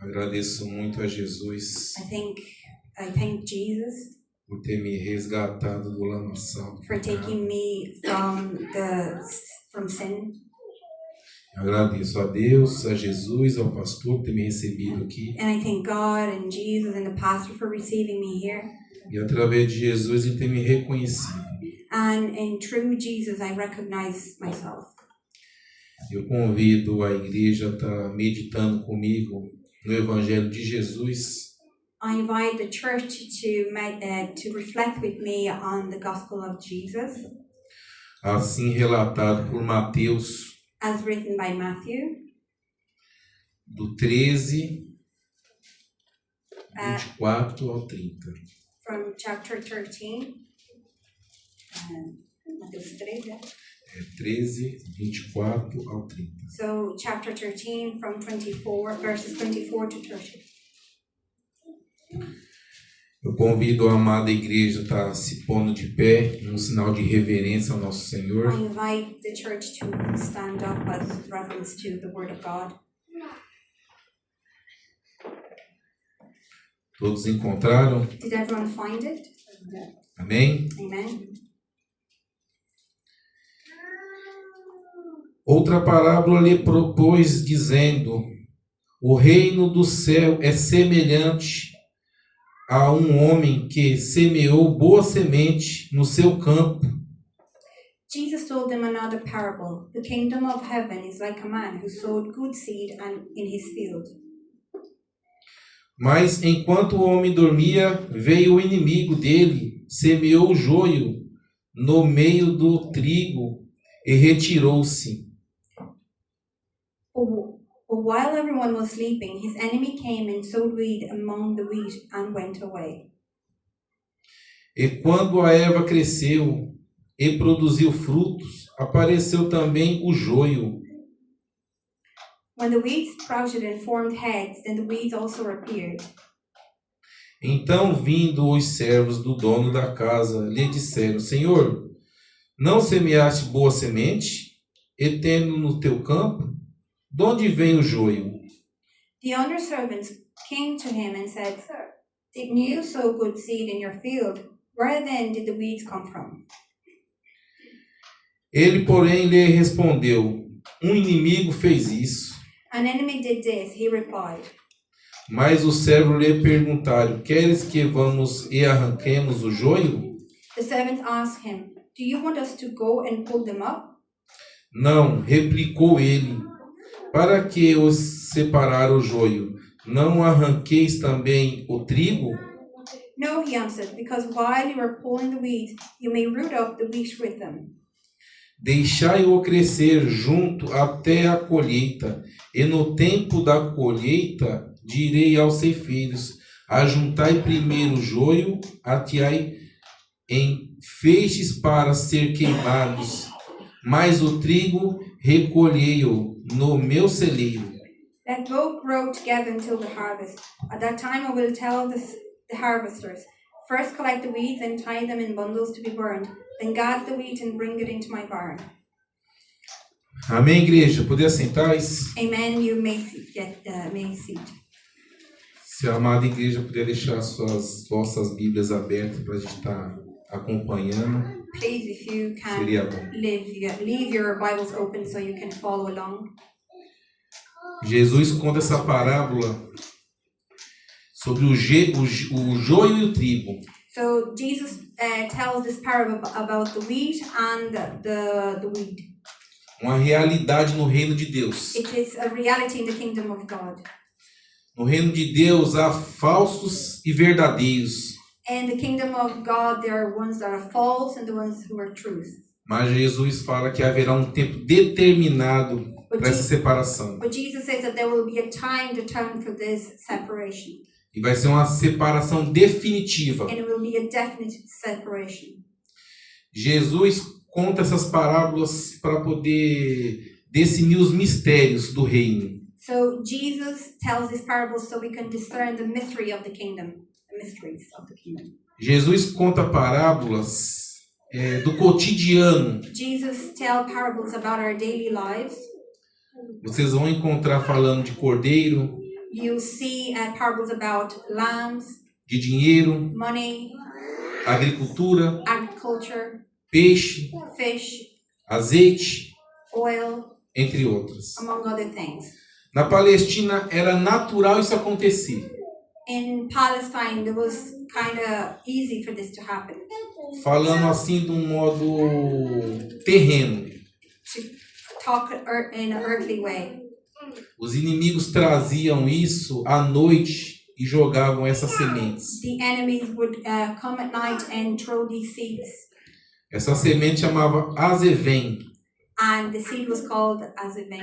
Speaker 8: Agradeço muito a Jesus
Speaker 4: I thank Jesus
Speaker 8: por ter me resgatado do lamaçal.
Speaker 4: for taking me from sin.
Speaker 8: Agradeço a Deus, a Jesus, ao pastor por ter me recebido aqui.
Speaker 4: And I thank God and Jesus and the pastor for receiving me here.
Speaker 8: E através de Jesus ele ter me reconhecido.
Speaker 4: And through Jesus, I recognize myself.
Speaker 8: Eu convido a igreja a estar meditando comigo no Evangelho de Jesus,
Speaker 4: I invite the church to reflect with me on the gospel of Jesus,
Speaker 8: assim relatado por Mateus,
Speaker 4: as written by Matthew,
Speaker 8: do 13, 24 ao 30.
Speaker 4: from chapter 13. Mateus 13, yeah.
Speaker 8: 13, 24 ao 30.
Speaker 4: So chapter 13 from 24, verses 24 to 30.
Speaker 8: Eu convido a amada igreja a estar se pondo de pé, num sinal de reverência ao nosso Senhor.
Speaker 4: I invite the church to stand up as reference to the word of God.
Speaker 8: Todos encontraram?
Speaker 4: Did everyone find it?
Speaker 8: Amém?
Speaker 4: Amen.
Speaker 8: Outra parábola lhe propôs, dizendo: o reino do céu é semelhante a um homem que semeou boa semente no seu campo.
Speaker 4: Jesus told them another parable. The kingdom of heaven is like a man who sowed good seed in his field.
Speaker 8: Mas enquanto o homem dormia, veio o inimigo dele, semeou joio no meio do trigo e retirou-se.
Speaker 4: But while everyone was sleeping, his enemy came and sowed weed among the wheat and went away.
Speaker 8: E quando a erva cresceu e produziu frutos, apareceu também o joio.
Speaker 4: When the weeds sprouted and formed heads, then the weeds also appeared.
Speaker 8: Então, vindo os servos do dono da casa, lhe disseram: Senhor, não semeaste boa semente? E tendo no teu campo, de onde vem o joio?
Speaker 4: The under servants came to him and said, Sir, didn't you sow good seed in your field? Where then did the weeds come from?
Speaker 8: Ele, porém, lhe respondeu: um inimigo fez isso.
Speaker 4: An enemy did this, he replied.
Speaker 8: Mas os servos lhe perguntaram: queres que vamos e arranquemos o joio?
Speaker 4: The servants asked him, Do you want us to go and pull them up?
Speaker 8: Não, replicou ele. Para que os separar o joio? Não arranqueis também o trigo?
Speaker 4: No, he answered, because while you are pulling the weeds, you may root up the wheat with them.
Speaker 8: Deixai-o crescer junto até a colheita, e no tempo da colheita direi aos ceifeiros: ajuntai primeiro o joio, ateai em feixes para ser queimados, mas o trigo recolhei-o no meu celeiro.
Speaker 4: Let both grow together until the harvest. At that time I will tell the harvesters, first collect the weeds and tie them in bundles to be burned, then gather the wheat and bring it into my barn.
Speaker 8: Amém, igreja? Poder sentar-se?
Speaker 4: Amen. You may may seat.
Speaker 8: Se a amada igreja puder deixar suas vossas Bíblias abertas para a gente estar acompanhando,
Speaker 4: Please, if you can
Speaker 8: seria bom.
Speaker 4: leave your Bibles open so you can follow along.
Speaker 8: Jesus conta essa parábola sobre o joio e o trigo.
Speaker 4: So Jesus tells this parable about the wheat and the weed.
Speaker 8: Uma realidade no reino de Deus.
Speaker 4: It is a reality in the kingdom of God.
Speaker 8: No reino de Deus há falsos e verdadeiros.
Speaker 4: In the kingdom of God, there are ones that are false and the ones who are truth.
Speaker 8: Mas Jesus fala que haverá um tempo determinado para essa separação.
Speaker 4: But Jesus says that there will be a time determined for this separation.
Speaker 8: E vai ser uma separação definitiva.
Speaker 4: And it will be a definite separation.
Speaker 8: Jesus conta essas parábolas para poder definir os mistérios do reino.
Speaker 4: So Jesus tells these parables so we can discern the mystery of the kingdom, the mysteries of the kingdom.
Speaker 8: Jesus conta parábolas do cotidiano.
Speaker 4: Jesus tells parables about our daily lives.
Speaker 8: Vocês vão encontrar falando de cordeiro,
Speaker 4: You see parables about lambs,
Speaker 8: de dinheiro,
Speaker 4: money,
Speaker 8: agricultura,
Speaker 4: agriculture,
Speaker 8: peixe,
Speaker 4: fish,
Speaker 8: azeite,
Speaker 4: oil,
Speaker 8: entre outras.
Speaker 4: among other things.
Speaker 8: Na Palestina era natural isso acontecer.
Speaker 4: In Palestine, it was kind of easy for this to happen.
Speaker 8: falando assim de um modo terreno.
Speaker 4: Talk in an earthly way.
Speaker 8: Os inimigos traziam isso à noite e jogavam essas sementes.
Speaker 4: The enemies would come at night and throw these seeds.
Speaker 8: Essa semente chamava azevém.
Speaker 4: And the seed was called azevém.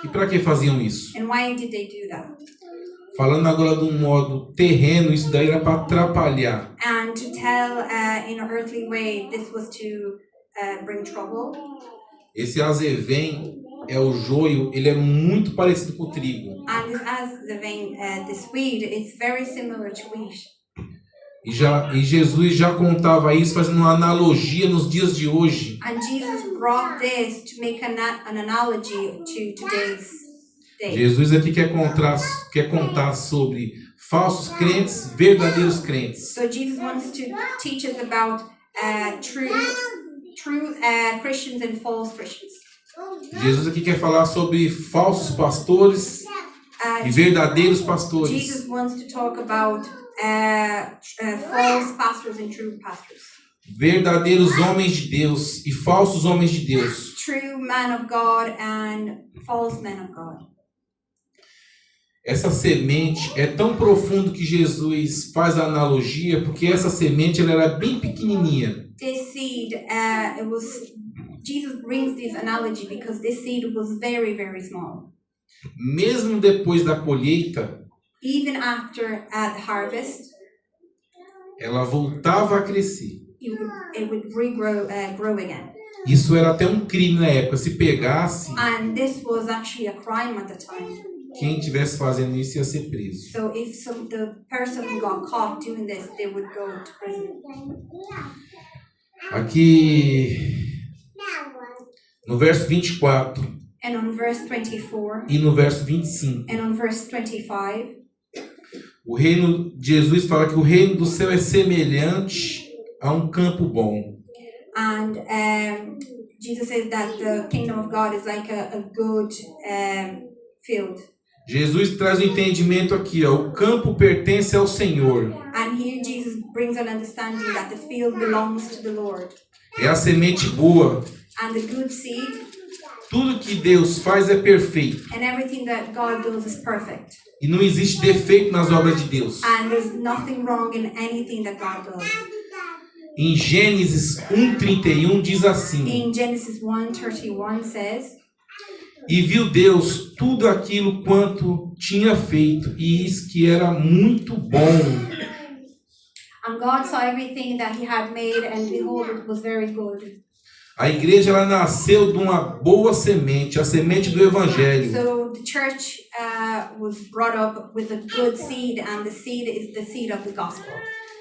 Speaker 8: E para que faziam isso?
Speaker 4: And why did they do that?
Speaker 8: Falando agora de um modo terreno, isso daí era para atrapalhar.
Speaker 4: And to tell in an earthly way, this was to bring trouble.
Speaker 8: Esse azevém é o joio, ele é muito parecido com o trigo.
Speaker 4: And this azevém, this weed, it's very similar to wheat.
Speaker 8: E Jesus já contava isso, fazendo uma analogia nos dias de hoje.
Speaker 4: And Jesus brought this to make an analogy to today's day.
Speaker 8: Jesus aqui quer contar sobre falsos crentes, verdadeiros crentes.
Speaker 4: So Jesus wants to teach us about true Christians and false Christians.
Speaker 8: Jesus aqui quer falar sobre falsos pastores e verdadeiros pastores.
Speaker 4: Jesus wants to talk about false pastors and true pastors.
Speaker 8: Verdadeiros homens de Deus e falsos homens de Deus.
Speaker 4: True man of God and false men of God.
Speaker 8: Essa semente é tão profundo que Jesus faz a analogia, porque essa semente ela era bem pequenininha.
Speaker 4: This seed, Jesus brings this analogy because this seed was very, very small.
Speaker 8: Mesmo depois da colheita,
Speaker 4: Even after the harvest,
Speaker 8: ela voltava a crescer.
Speaker 4: it would regrow, grow again.
Speaker 8: Isso era até um crime na época. Se pegasse,
Speaker 4: And this was actually a crime at the time.
Speaker 8: quem estivesse fazendo isso ia ser preso.
Speaker 4: So if the person who got caught doing this, they would go to prison.
Speaker 8: Aqui no verso 24
Speaker 4: And on verse 24
Speaker 8: e no verso 25,
Speaker 4: and on verse 25,
Speaker 8: o reino, Jesus fala que o reino do céu é semelhante a um campo bom.
Speaker 4: and Jesus says that the kingdom of God is like a good field.
Speaker 8: Jesus traz o entendimento aqui, ó, o campo pertence ao Senhor.
Speaker 4: And here Jesus brings an understanding that the field belongs to the Lord.
Speaker 8: É a semente boa.
Speaker 4: And the good seed
Speaker 8: Tudo que Deus faz é perfeito.
Speaker 4: and everything that God does is perfect.
Speaker 8: E não existe defeito nas obras de Deus.
Speaker 4: And there's nothing wrong in anything that God does.
Speaker 8: Em Gênesis 1:31 diz assim:
Speaker 4: In Genesis 1:31 says,
Speaker 8: E viu Deus tudo aquilo quanto tinha feito, e eis que era muito bom.
Speaker 4: and God saw everything that he had made, and behold, it was very good.
Speaker 8: A igreja ela nasceu de uma boa semente, a semente do Evangelho.
Speaker 4: So the church was brought up with a good seed, and the seed is the seed of the gospel.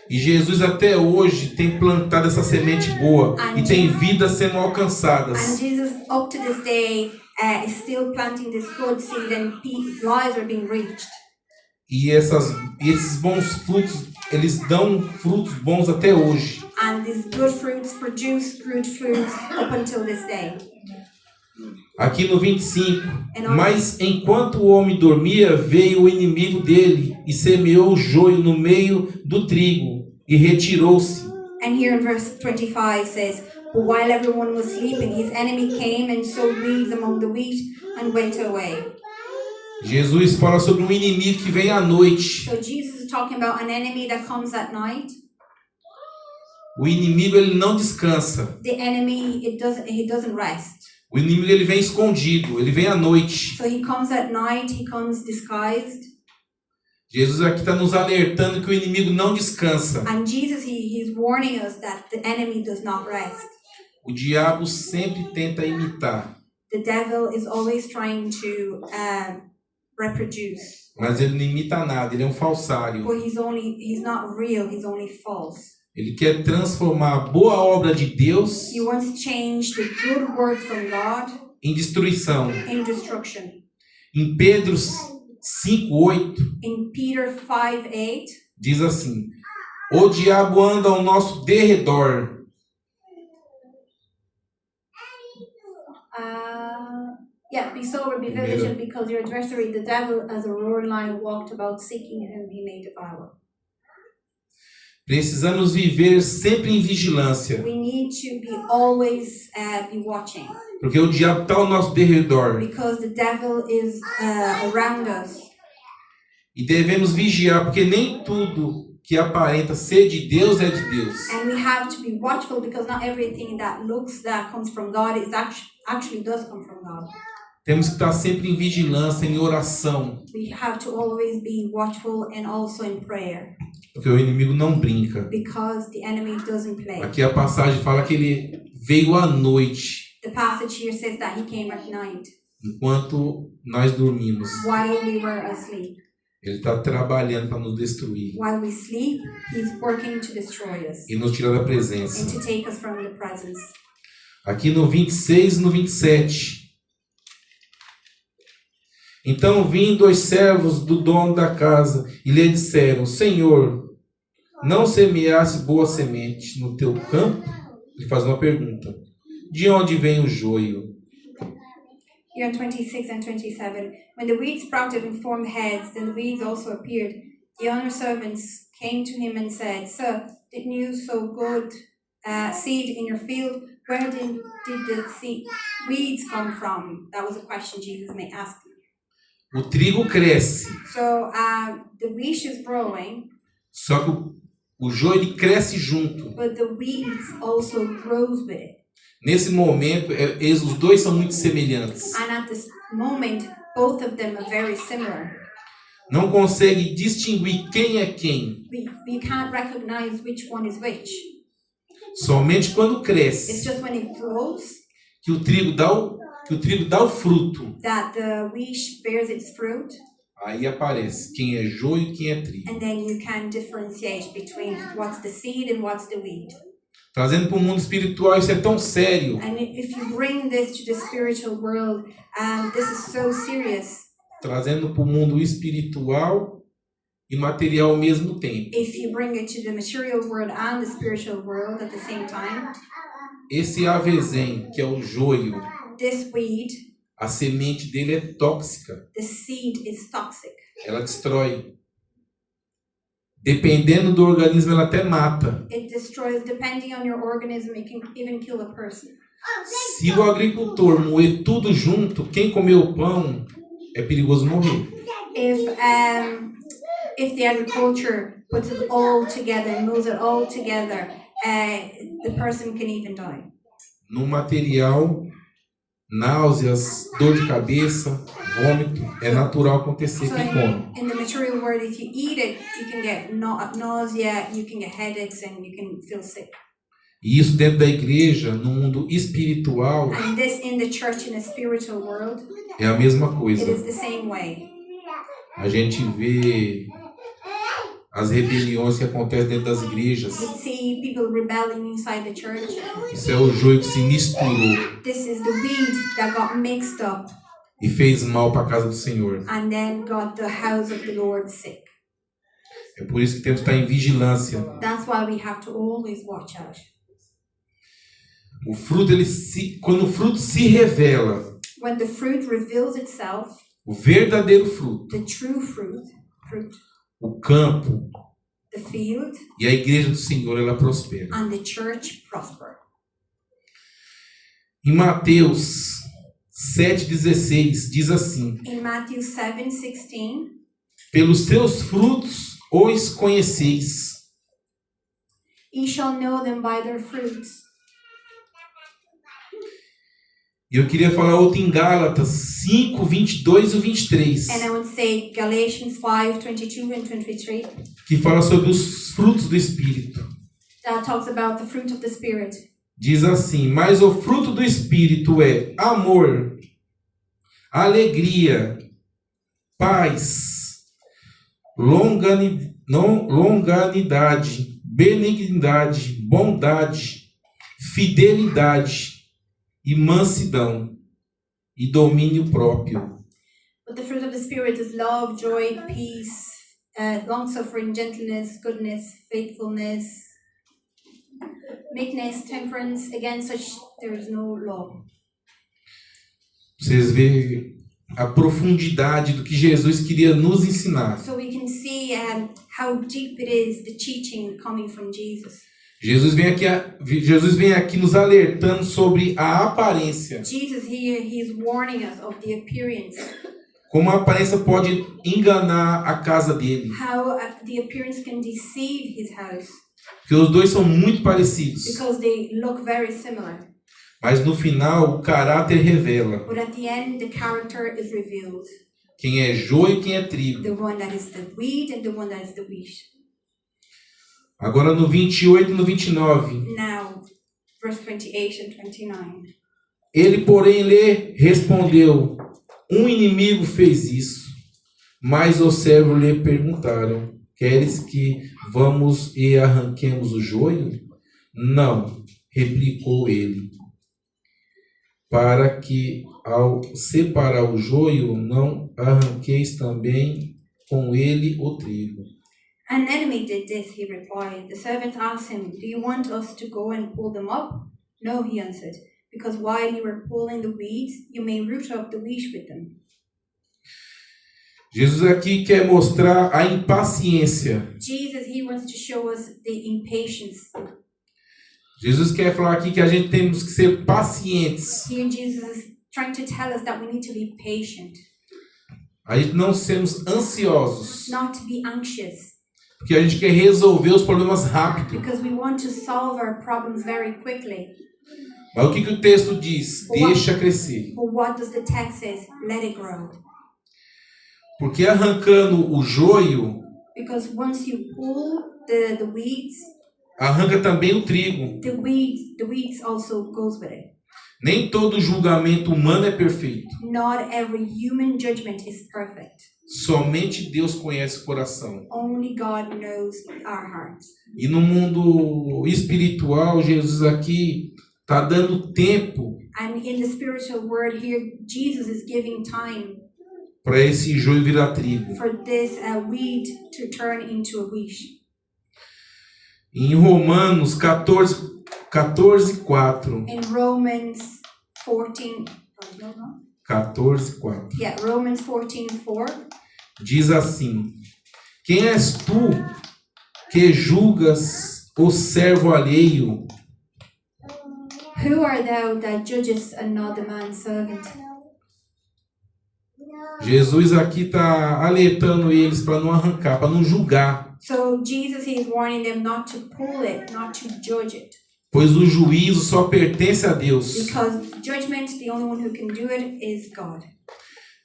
Speaker 8: E Jesus até hoje tem plantado essa semente boa e tem vidas sendo
Speaker 4: And
Speaker 8: alcançadas.
Speaker 4: Jesus, up to this day, is still planting this good seed, and lives are being reached.
Speaker 8: E esses bons frutos, eles dão frutos bons até hoje.
Speaker 4: And these good fruits produce good fruits up until this day.
Speaker 8: Aqui no 25, mas enquanto o homem dormia, veio o inimigo dele e semeou o joio no meio do trigo e retirou-se.
Speaker 4: And here in verse 25 says, but while everyone was sleeping, his enemy came and sowed weeds among the wheat and went away.
Speaker 8: Jesus fala sobre um inimigo que vem à noite.
Speaker 4: So Jesus is talking about an enemy that comes at night.
Speaker 8: O inimigo ele não descansa.
Speaker 4: The enemy, he doesn't rest.
Speaker 8: O inimigo ele vem escondido, ele vem à noite.
Speaker 4: So he comes at night, he comes disguised.
Speaker 8: Jesus aqui está nos alertando que o inimigo não descansa.
Speaker 4: And Jesus, he's warning us that the enemy does not rest.
Speaker 8: O diabo sempre tenta imitar,
Speaker 4: The devil is always trying to reproduce.
Speaker 8: mas ele não imita nada, ele é um falsário.
Speaker 4: But he's not real, he's only false.
Speaker 8: Ele quer transformar a boa obra de Deus
Speaker 4: He wants to change the good word from God
Speaker 8: em destruição.
Speaker 4: in destruction.
Speaker 8: Em Pedro 5:8
Speaker 4: In Peter 5:8,
Speaker 8: diz assim: O diabo anda ao nosso derredor,
Speaker 4: be sober, be vigilant, because your adversary, the devil, as a roaring lion, walked about seeking whom he may devour.
Speaker 8: Precisamos viver sempre em vigilância,
Speaker 4: We need to be always be watching,
Speaker 8: porque o diabo está ao nosso derredor
Speaker 4: because the devil is around us.
Speaker 8: e devemos vigiar, porque nem tudo que aparenta ser de Deus é de Deus.
Speaker 4: And we have to be watchful because not everything that comes from God is actually does come from God.
Speaker 8: Temos que estar sempre em vigilância, em oração,
Speaker 4: We have to always be watchful and also in prayer,
Speaker 8: porque o inimigo não brinca.
Speaker 4: because the enemy doesn't play.
Speaker 8: Aqui a passagem fala que ele veio à noite,
Speaker 4: The passage here says that he came at night
Speaker 8: enquanto nós dormimos.
Speaker 4: while we were asleep.
Speaker 8: Ele está trabalhando para nos destruir
Speaker 4: While we sleep, he's working to destroy us
Speaker 8: e nos tirar da
Speaker 4: and
Speaker 8: presença.
Speaker 4: to take us from the presence.
Speaker 8: Aqui no 26 e no 27. Então vinham 2 servos do dono da casa e lhe disseram: Senhor, não semeaste boa semente no teu campo? Ele faz uma pergunta: de onde vem o joio?
Speaker 4: Here in 26 and 27, when the weeds sprouted and formed heads, then the weeds also appeared. The owner's servants came to him and said, Sir, didn't you sow good seed in your field? Where did the weeds come from? That was a question Jesus may ask.
Speaker 8: O trigo cresce,
Speaker 4: So the wheat is growing,
Speaker 8: só que o joio ele cresce junto.
Speaker 4: but the weeds also grows with it.
Speaker 8: Nesse momento, os dois são muito semelhantes.
Speaker 4: And at this moment, both of them are very similar.
Speaker 8: Não consegue distinguir quem é quem.
Speaker 4: We can't recognize which one is which.
Speaker 8: Somente quando
Speaker 4: It's
Speaker 8: cresce
Speaker 4: just when it grows
Speaker 8: que o trigo dá o fruto.
Speaker 4: that the wheat bears its fruit,
Speaker 8: Aí aparece quem é joio e quem é trigo.
Speaker 4: and then you can differentiate between what's the seed and what's the wheat.
Speaker 8: Trazendo para o mundo espiritual, isso é tão sério.
Speaker 4: And if you bring this to the spiritual world, this is so serious.
Speaker 8: Trazendo para o mundo espiritual e material ao mesmo tempo.
Speaker 4: If you bring it to the material world and the spiritual world at the same time,
Speaker 8: Esse avezém, que é o joio,
Speaker 4: this weed,
Speaker 8: a semente dele é tóxica.
Speaker 4: the seed is toxic.
Speaker 8: Ela destrói. Dependendo do organismo, ela até mata.
Speaker 4: It destroys, depending on your organism, it can even kill a person.
Speaker 8: Se o agricultor moer tudo junto, quem comer o pão é perigoso morrer.
Speaker 4: If the agriculture puts it all together and moves it all together, the person can even die.
Speaker 8: No material, náuseas, dor de cabeça, vômito, é natural acontecer
Speaker 4: So
Speaker 8: quem come.
Speaker 4: in the material world, if you eat it, you can get nausea, you can get headaches, and you can feel sick.
Speaker 8: E isso dentro da igreja, no mundo espiritual,
Speaker 4: And this in the church, in the spiritual world,
Speaker 8: é a mesma
Speaker 4: it
Speaker 8: coisa.
Speaker 4: is the same way.
Speaker 8: A gente vê as rebeliões que acontecem dentro das igrejas.
Speaker 4: We see people rebelling inside the church.
Speaker 8: Isso é o joio que se misturou
Speaker 4: This is the weed that got mixed up
Speaker 8: e fez mal para a casa do Senhor.
Speaker 4: and then got the house of the Lord sick.
Speaker 8: É por isso que temos que estar em vigilância.
Speaker 4: That's why we have to always watch out.
Speaker 8: O fruto, quando o fruto se revela,
Speaker 4: When the fruit reveals itself,
Speaker 8: o verdadeiro fruto,
Speaker 4: the true fruit,
Speaker 8: o campo
Speaker 4: the field,
Speaker 8: e a igreja do Senhor, ela prospera.
Speaker 4: and the church prosper.
Speaker 8: Em Mateus 7,16 diz assim:
Speaker 4: In Matthew 7:16,
Speaker 8: pelos seus frutos os conheceis.
Speaker 4: ye shall know them by their fruits.
Speaker 8: E eu queria falar outro em Gálatas 5, 22 e 23,
Speaker 4: And I would say Galatians 5:22 and 23,
Speaker 8: que fala sobre os frutos do Espírito.
Speaker 4: that talks about the fruit of the Spirit.
Speaker 8: Diz assim: mas o fruto do Espírito é amor, alegria, paz, longanimidade, benignidade, bondade, fidelidade e mansidão e domínio próprio.
Speaker 4: But the fruit of the Spirit is love, joy, peace, long-suffering, gentleness, goodness, faithfulness, meekness, temperance. Against such there is no law.
Speaker 8: Vocês veem a profundidade do que Jesus queria nos ensinar.
Speaker 4: So we can see how deep it is, the teaching coming from Jesus.
Speaker 8: Jesus vem aqui nos alertando sobre a aparência.
Speaker 4: Jesus here, he's warning us of the appearance,
Speaker 8: Como a aparência pode enganar a casa dele.
Speaker 4: how the appearance can deceive his house,
Speaker 8: Porque os dois são muito parecidos.
Speaker 4: because they look very similar.
Speaker 8: Mas no final, o caráter revela
Speaker 4: But at the end, the character is revealed.
Speaker 8: quem é joio e quem é trigo.
Speaker 4: The one that is the weed and the one that is the wheat.
Speaker 8: Agora no 28 e no 29.
Speaker 4: Now, verse 28 and 29.
Speaker 8: Ele, porém, lhe respondeu: um inimigo fez isso. Mas os servos lhe perguntaram: queres que vamos e arranquemos o joio? Não, replicou ele, para que ao separar o joio não arranqueis também com ele o trigo.
Speaker 4: An enemy did this, he replied. The servants asked him, do you want us to go and pull them up? No, he answered, because while you are pulling the weeds, you may root up the wheat with them.
Speaker 8: Jesus aqui quer mostrar a impaciência.
Speaker 4: Jesus, he wants to show us the impatience.
Speaker 8: Jesus quer falar aqui que a gente temos que ser pacientes.
Speaker 4: Here Jesus is trying to tell us that we need to be patient,
Speaker 8: A gente não sermos ansiosos,
Speaker 4: not to be anxious,
Speaker 8: porque a gente quer resolver os problemas rápido.
Speaker 4: because we want to solve our problems very quickly.
Speaker 8: Mas o que o texto diz? Deixa crescer.
Speaker 4: But what does the text say? Let it grow.
Speaker 8: Porque arrancando o joio,
Speaker 4: Because once you pull the weeds,
Speaker 8: arranca também o trigo.
Speaker 4: the weeds also goes with it.
Speaker 8: Nem todo julgamento humano é perfeito.
Speaker 4: Not every human judgment is perfect.
Speaker 8: Somente Deus conhece o coração.
Speaker 4: Only God knows our hearts.
Speaker 8: E no mundo espiritual, Jesus aqui está dando tempo
Speaker 4: And in the spiritual word here, Jesus is giving time
Speaker 8: para esse joio virar trigo.
Speaker 4: for this weed to turn into a wheat.
Speaker 8: Em Romanos 14:4.
Speaker 4: In Romans 14,
Speaker 8: 14:4.
Speaker 4: yeah, Romans 14:4.
Speaker 8: Diz assim: quem és tu que julgas o servo alheio?
Speaker 4: Who art thou that judgest another man's servant?
Speaker 8: Jesus aqui está alertando eles para não arrancar, para não julgar,
Speaker 4: So Jesus is warning them not to pull it, not to judge it.
Speaker 8: pois o juízo só pertence a Deus.
Speaker 4: Because judgment, the only one who can do it is God.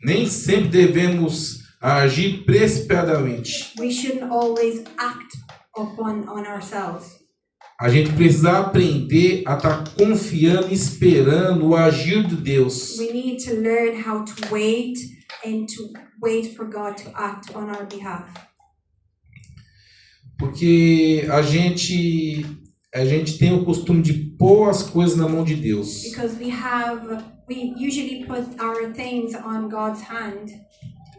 Speaker 8: Nem sempre devemos agir precipitadamente.
Speaker 4: We shouldn't always act on ourselves.
Speaker 8: A gente precisa aprender a estar confiando e esperando o agir de Deus.
Speaker 4: We need to learn how to wait and to wait for God to act on our behalf.
Speaker 8: Porque a gente tem o costume de pôr as coisas na mão de Deus.
Speaker 4: Because we usually put our things on God's hand,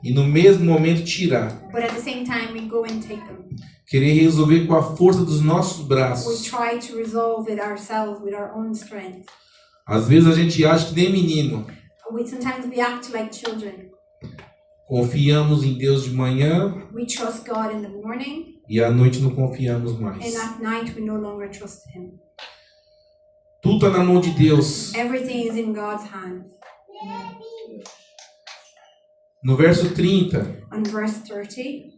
Speaker 8: E no mesmo momento tirar.
Speaker 4: but at the same time we go and take them.
Speaker 8: Querer resolver com a força dos nossos
Speaker 4: We
Speaker 8: braços.
Speaker 4: try to resolve it ourselves with our own strength.
Speaker 8: Às vezes a gente acha que nem menino.
Speaker 4: Sometimes we act like children.
Speaker 8: Confiamos em Deus de manhã
Speaker 4: We trust God in the morning,
Speaker 8: e à noite não confiamos mais.
Speaker 4: and at night we no longer trust Him.
Speaker 8: Tudo está na mão de Deus.
Speaker 4: Everything is in God's hands.
Speaker 8: No verso 30.
Speaker 4: On verse 30,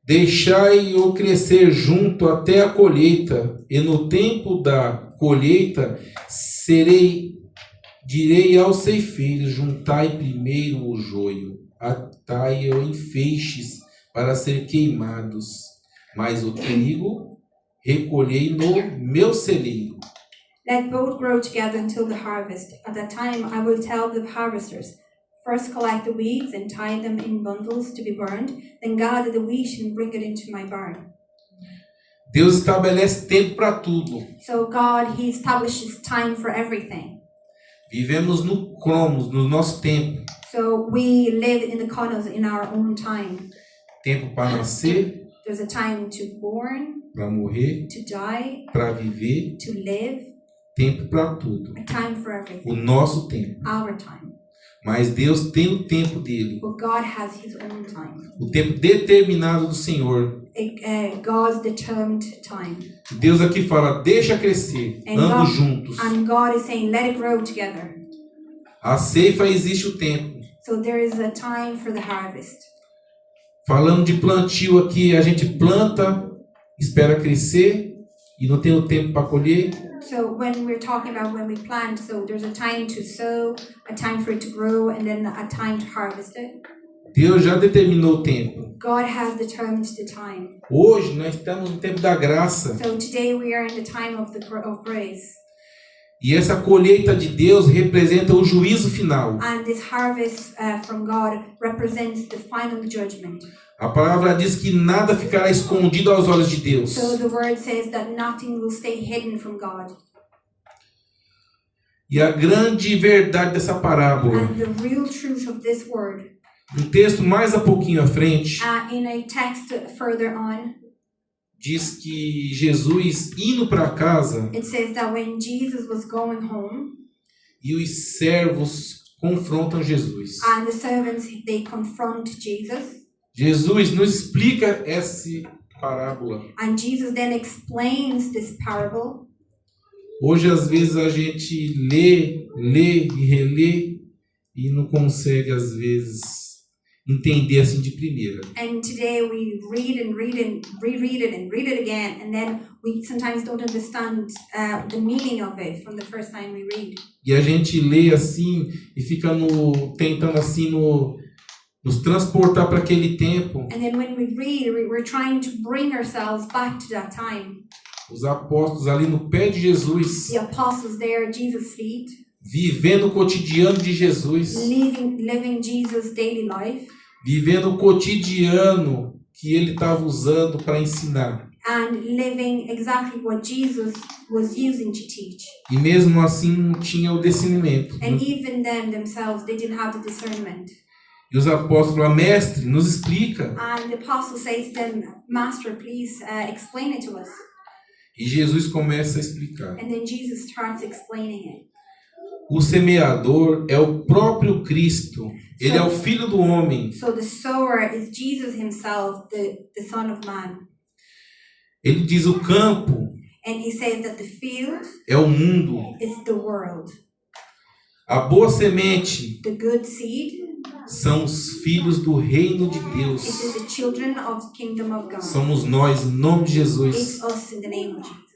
Speaker 8: Deixai-o crescer junto até a colheita, e no tempo da colheita direi aos ceifeiros: juntai primeiro o joio, atai-o em feixes para ser queimados, mas o trigo recolhei no meu celeiro.
Speaker 4: let both grow together until the harvest. At that time I will tell the harvesters, first collect the weeds and tie them in bundles to be burned, then gather the wheat and bring it into my barn.
Speaker 8: Deus estabelece tempo para tudo.
Speaker 4: So God, He establishes time for everything.
Speaker 8: Vivemos no cromos, no nosso tempo.
Speaker 4: So we live in the chronos in our own time.
Speaker 8: Tempo para nascer,
Speaker 4: There's a time to born,
Speaker 8: para morrer,
Speaker 4: to die,
Speaker 8: para viver
Speaker 4: to live,
Speaker 8: tempo para tudo.
Speaker 4: a time for everything,
Speaker 8: O nosso tempo.
Speaker 4: our time.
Speaker 8: Mas Deus tem o tempo dele.
Speaker 4: But God has His own time,
Speaker 8: O tempo determinado do Senhor.
Speaker 4: God's determined time.
Speaker 8: Deus aqui fala, deixa crescer,
Speaker 4: And
Speaker 8: ambos
Speaker 4: God-
Speaker 8: juntos.
Speaker 4: And God is saying, let it grow together.
Speaker 8: A ceifa existe o tempo.
Speaker 4: So there is a time for the harvest.
Speaker 8: Falando de plantio aqui, a gente planta, espera crescer e não tem o tempo para colher.
Speaker 4: So when we're talking about when we plant, so there's a time to sow, a time for it to grow, and then a time to harvest it.
Speaker 8: Deus já determinou o tempo.
Speaker 4: God has determined the time.
Speaker 8: Hoje nós estamos no tempo da graça.
Speaker 4: So today we are in the time of grace.
Speaker 8: E essa colheita de Deus representa o juízo final.
Speaker 4: And this harvest from God represents the final judgment.
Speaker 8: A palavra diz que nada ficará escondido aos olhos de Deus.
Speaker 4: So the word says that nothing will stay hidden from God.
Speaker 8: E a grande verdade dessa parábola,
Speaker 4: And the real truth of this word,
Speaker 8: um texto mais a pouquinho à frente,
Speaker 4: in a text further on,
Speaker 8: diz que Jesus indo para casa
Speaker 4: it says that when Jesus was going home,
Speaker 8: e os servos confrontam Jesus.
Speaker 4: and the servants, they confront Jesus.
Speaker 8: Jesus nos explica essa parábola.
Speaker 4: And Jesus then explains this parable.
Speaker 8: Hoje, às vezes, a gente lê e relê e não consegue, às vezes, entender assim de primeira.
Speaker 4: And today we read and reread it and read it again. And then we sometimes don't understand the meaning of it from the first time we read.
Speaker 8: E a gente lê assim e fica tentando assim nos transportar para aquele tempo.
Speaker 4: And then when we read, we're trying to bring ourselves back to that time.
Speaker 8: Os apóstolos ali no pé de Jesus,
Speaker 4: The apostles there at Jesus' feet,
Speaker 8: vivendo o cotidiano de Jesus,
Speaker 4: living Jesus' daily life,
Speaker 8: vivendo o cotidiano que ele estava usando para ensinar.
Speaker 4: and living exactly what Jesus was using to teach.
Speaker 8: E mesmo assim não tinha o discernimento.
Speaker 4: And even them themselves, they didn't have the discernment.
Speaker 8: E os apóstolos falam, mestre, nos explica.
Speaker 4: And the apostle says to them, Master, please explain it to us.
Speaker 8: E Jesus começa a explicar.
Speaker 4: And then Jesus starts explaining it.
Speaker 8: O semeador é o próprio Cristo. Ele é o Filho do Homem.
Speaker 4: So the sower is Jesus himself, the Son of Man.
Speaker 8: Ele diz o campo
Speaker 4: And he says that the field
Speaker 8: é o mundo.
Speaker 4: is the world.
Speaker 8: A boa semente
Speaker 4: The good seed,
Speaker 8: são os filhos do reino de
Speaker 4: it
Speaker 8: Deus.
Speaker 4: is the children of the kingdom of God.
Speaker 8: Somos nós, em nome de Jesus.
Speaker 4: It's us in the name of Jesus.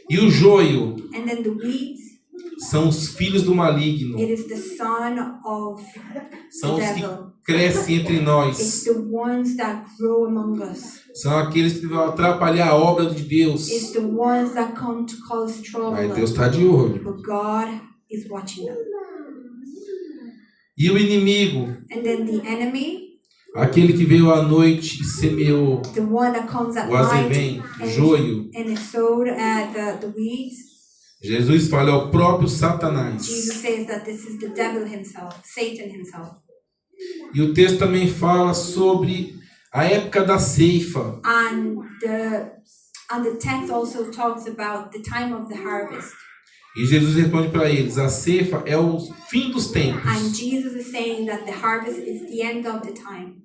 Speaker 8: E o joio
Speaker 4: And then the weeds,
Speaker 8: são os filhos do maligno.
Speaker 4: it is the son of
Speaker 8: São
Speaker 4: the
Speaker 8: os que
Speaker 4: devil.
Speaker 8: crescem entre
Speaker 4: It's
Speaker 8: nós.
Speaker 4: the ones that grow among us.
Speaker 8: São aqueles que vão atrapalhar a obra de Deus.
Speaker 4: It's the ones that come to cause trouble.
Speaker 8: Mas Deus está de olho.
Speaker 4: But God is watching them.
Speaker 8: E o inimigo,
Speaker 4: And then the enemy,
Speaker 8: aquele que veio à noite e semeou
Speaker 4: the one that comes at
Speaker 8: o azevém,
Speaker 4: night
Speaker 8: joio.
Speaker 4: and is sowed the weeds.
Speaker 8: Jesus fala, é o próprio Satanás.
Speaker 4: Jesus says that this is the devil himself, Satan himself.
Speaker 8: E o texto também fala sobre a época da ceifa.
Speaker 4: And the text also talks about the time of the harvest.
Speaker 8: E Jesus responde para eles, a ceifa é o fim dos
Speaker 4: And
Speaker 8: tempos.
Speaker 4: Jesus is saying that the harvest is the end of the time.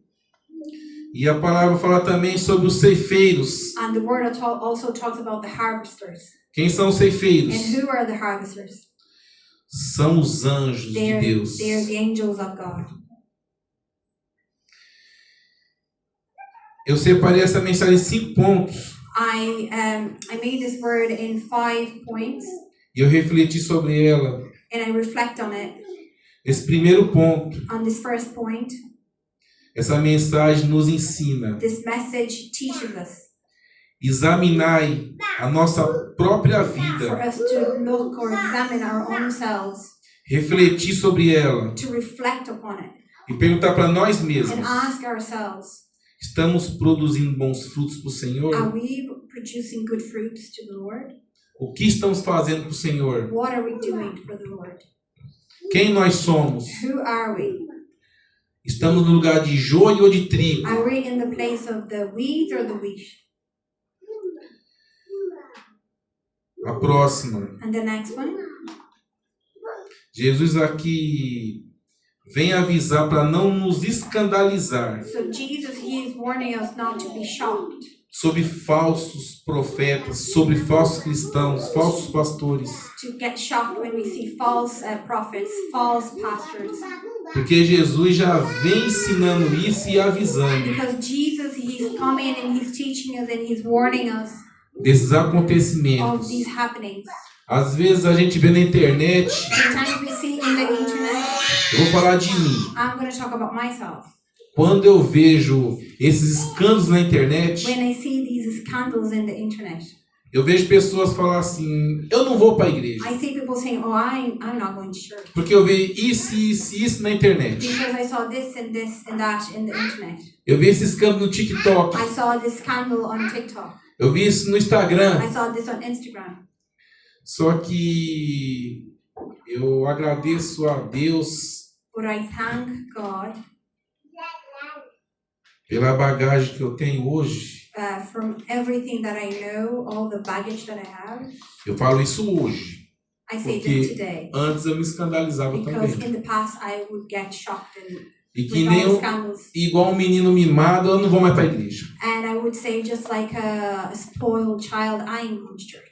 Speaker 8: E a palavra fala também sobre os ceifeiros.
Speaker 4: And the word also talks about the harvesters.
Speaker 8: Quem são os ceifeiros?
Speaker 4: And who are the harvesters?
Speaker 8: São os anjos de Deus.
Speaker 4: They're the angels of God.
Speaker 8: Eu separei essa mensagem em 5 pontos.
Speaker 4: I made this word in 5 points,
Speaker 8: E eu refleti sobre ela.
Speaker 4: and I reflect on it.
Speaker 8: Esse primeiro ponto,
Speaker 4: On this first point,
Speaker 8: essa mensagem nos ensina.
Speaker 4: this message teaches us
Speaker 8: Examinai a nossa própria
Speaker 4: for
Speaker 8: vida.
Speaker 4: us to look or examine our own selves,
Speaker 8: Refletir sobre ela.
Speaker 4: to reflect upon it,
Speaker 8: E perguntar para nós
Speaker 4: and
Speaker 8: mesmos.
Speaker 4: ask ourselves,
Speaker 8: Estamos produzindo bons frutos para o
Speaker 4: are
Speaker 8: Senhor?
Speaker 4: we producing good fruits to the Lord?
Speaker 8: O que estamos fazendo para o Senhor?
Speaker 4: What are we doing for the Lord?
Speaker 8: Quem nós somos?
Speaker 4: Who are we?
Speaker 8: Estamos no lugar de joio ou de trigo?
Speaker 4: Are we in the place of the weeds or the wheat?
Speaker 8: A próxima.
Speaker 4: And the next one.
Speaker 8: Jesus aqui vem avisar para não nos escandalizar
Speaker 4: So Jesus, he is warning us not to be shocked
Speaker 8: sobre falsos profetas, sobre falsos cristãos, falsos pastores.
Speaker 4: to get shocked when we see false prophets, false pastors.
Speaker 8: Porque Jesus já vem ensinando isso e avisando
Speaker 4: Because Jesus, he's coming and he's teaching us and he's warning us
Speaker 8: desses
Speaker 4: of
Speaker 8: acontecimentos.
Speaker 4: these happenings.
Speaker 8: Às vezes a gente vê na internet,
Speaker 4: Sometimes we see in the internet,
Speaker 8: eu vou falar de mim.
Speaker 4: I'm going to talk about myself.
Speaker 8: Quando eu vejo esses escândalos na internet,
Speaker 4: When I see these scandals in the internet,
Speaker 8: eu vejo pessoas falar assim, eu não vou para a igreja,
Speaker 4: I see people saying, oh, I'm not going to church
Speaker 8: porque eu vi isso, isso e isso na internet.
Speaker 4: because I saw this and that in the internet.
Speaker 8: Eu vi esse escândalo no TikTok,
Speaker 4: I saw this scandal on TikTok.
Speaker 8: eu vi isso no Instagram.
Speaker 4: I saw this on Instagram.
Speaker 8: Só que eu agradeço a Deus
Speaker 4: But I thank God
Speaker 8: pela bagagem que eu tenho hoje.
Speaker 4: from everything that I know, all the baggage that I have.
Speaker 8: Eu falo isso hoje,
Speaker 4: I say
Speaker 8: porque
Speaker 4: this today
Speaker 8: antes eu me escandalizava
Speaker 4: because
Speaker 8: também.
Speaker 4: in the past I would get shocked and
Speaker 8: E que
Speaker 4: with
Speaker 8: nem
Speaker 4: all the
Speaker 8: eu,
Speaker 4: scandals.
Speaker 8: igual um menino mimado, eu não vou mais para a igreja.
Speaker 4: And I would say just like a spoiled child, I am going to church.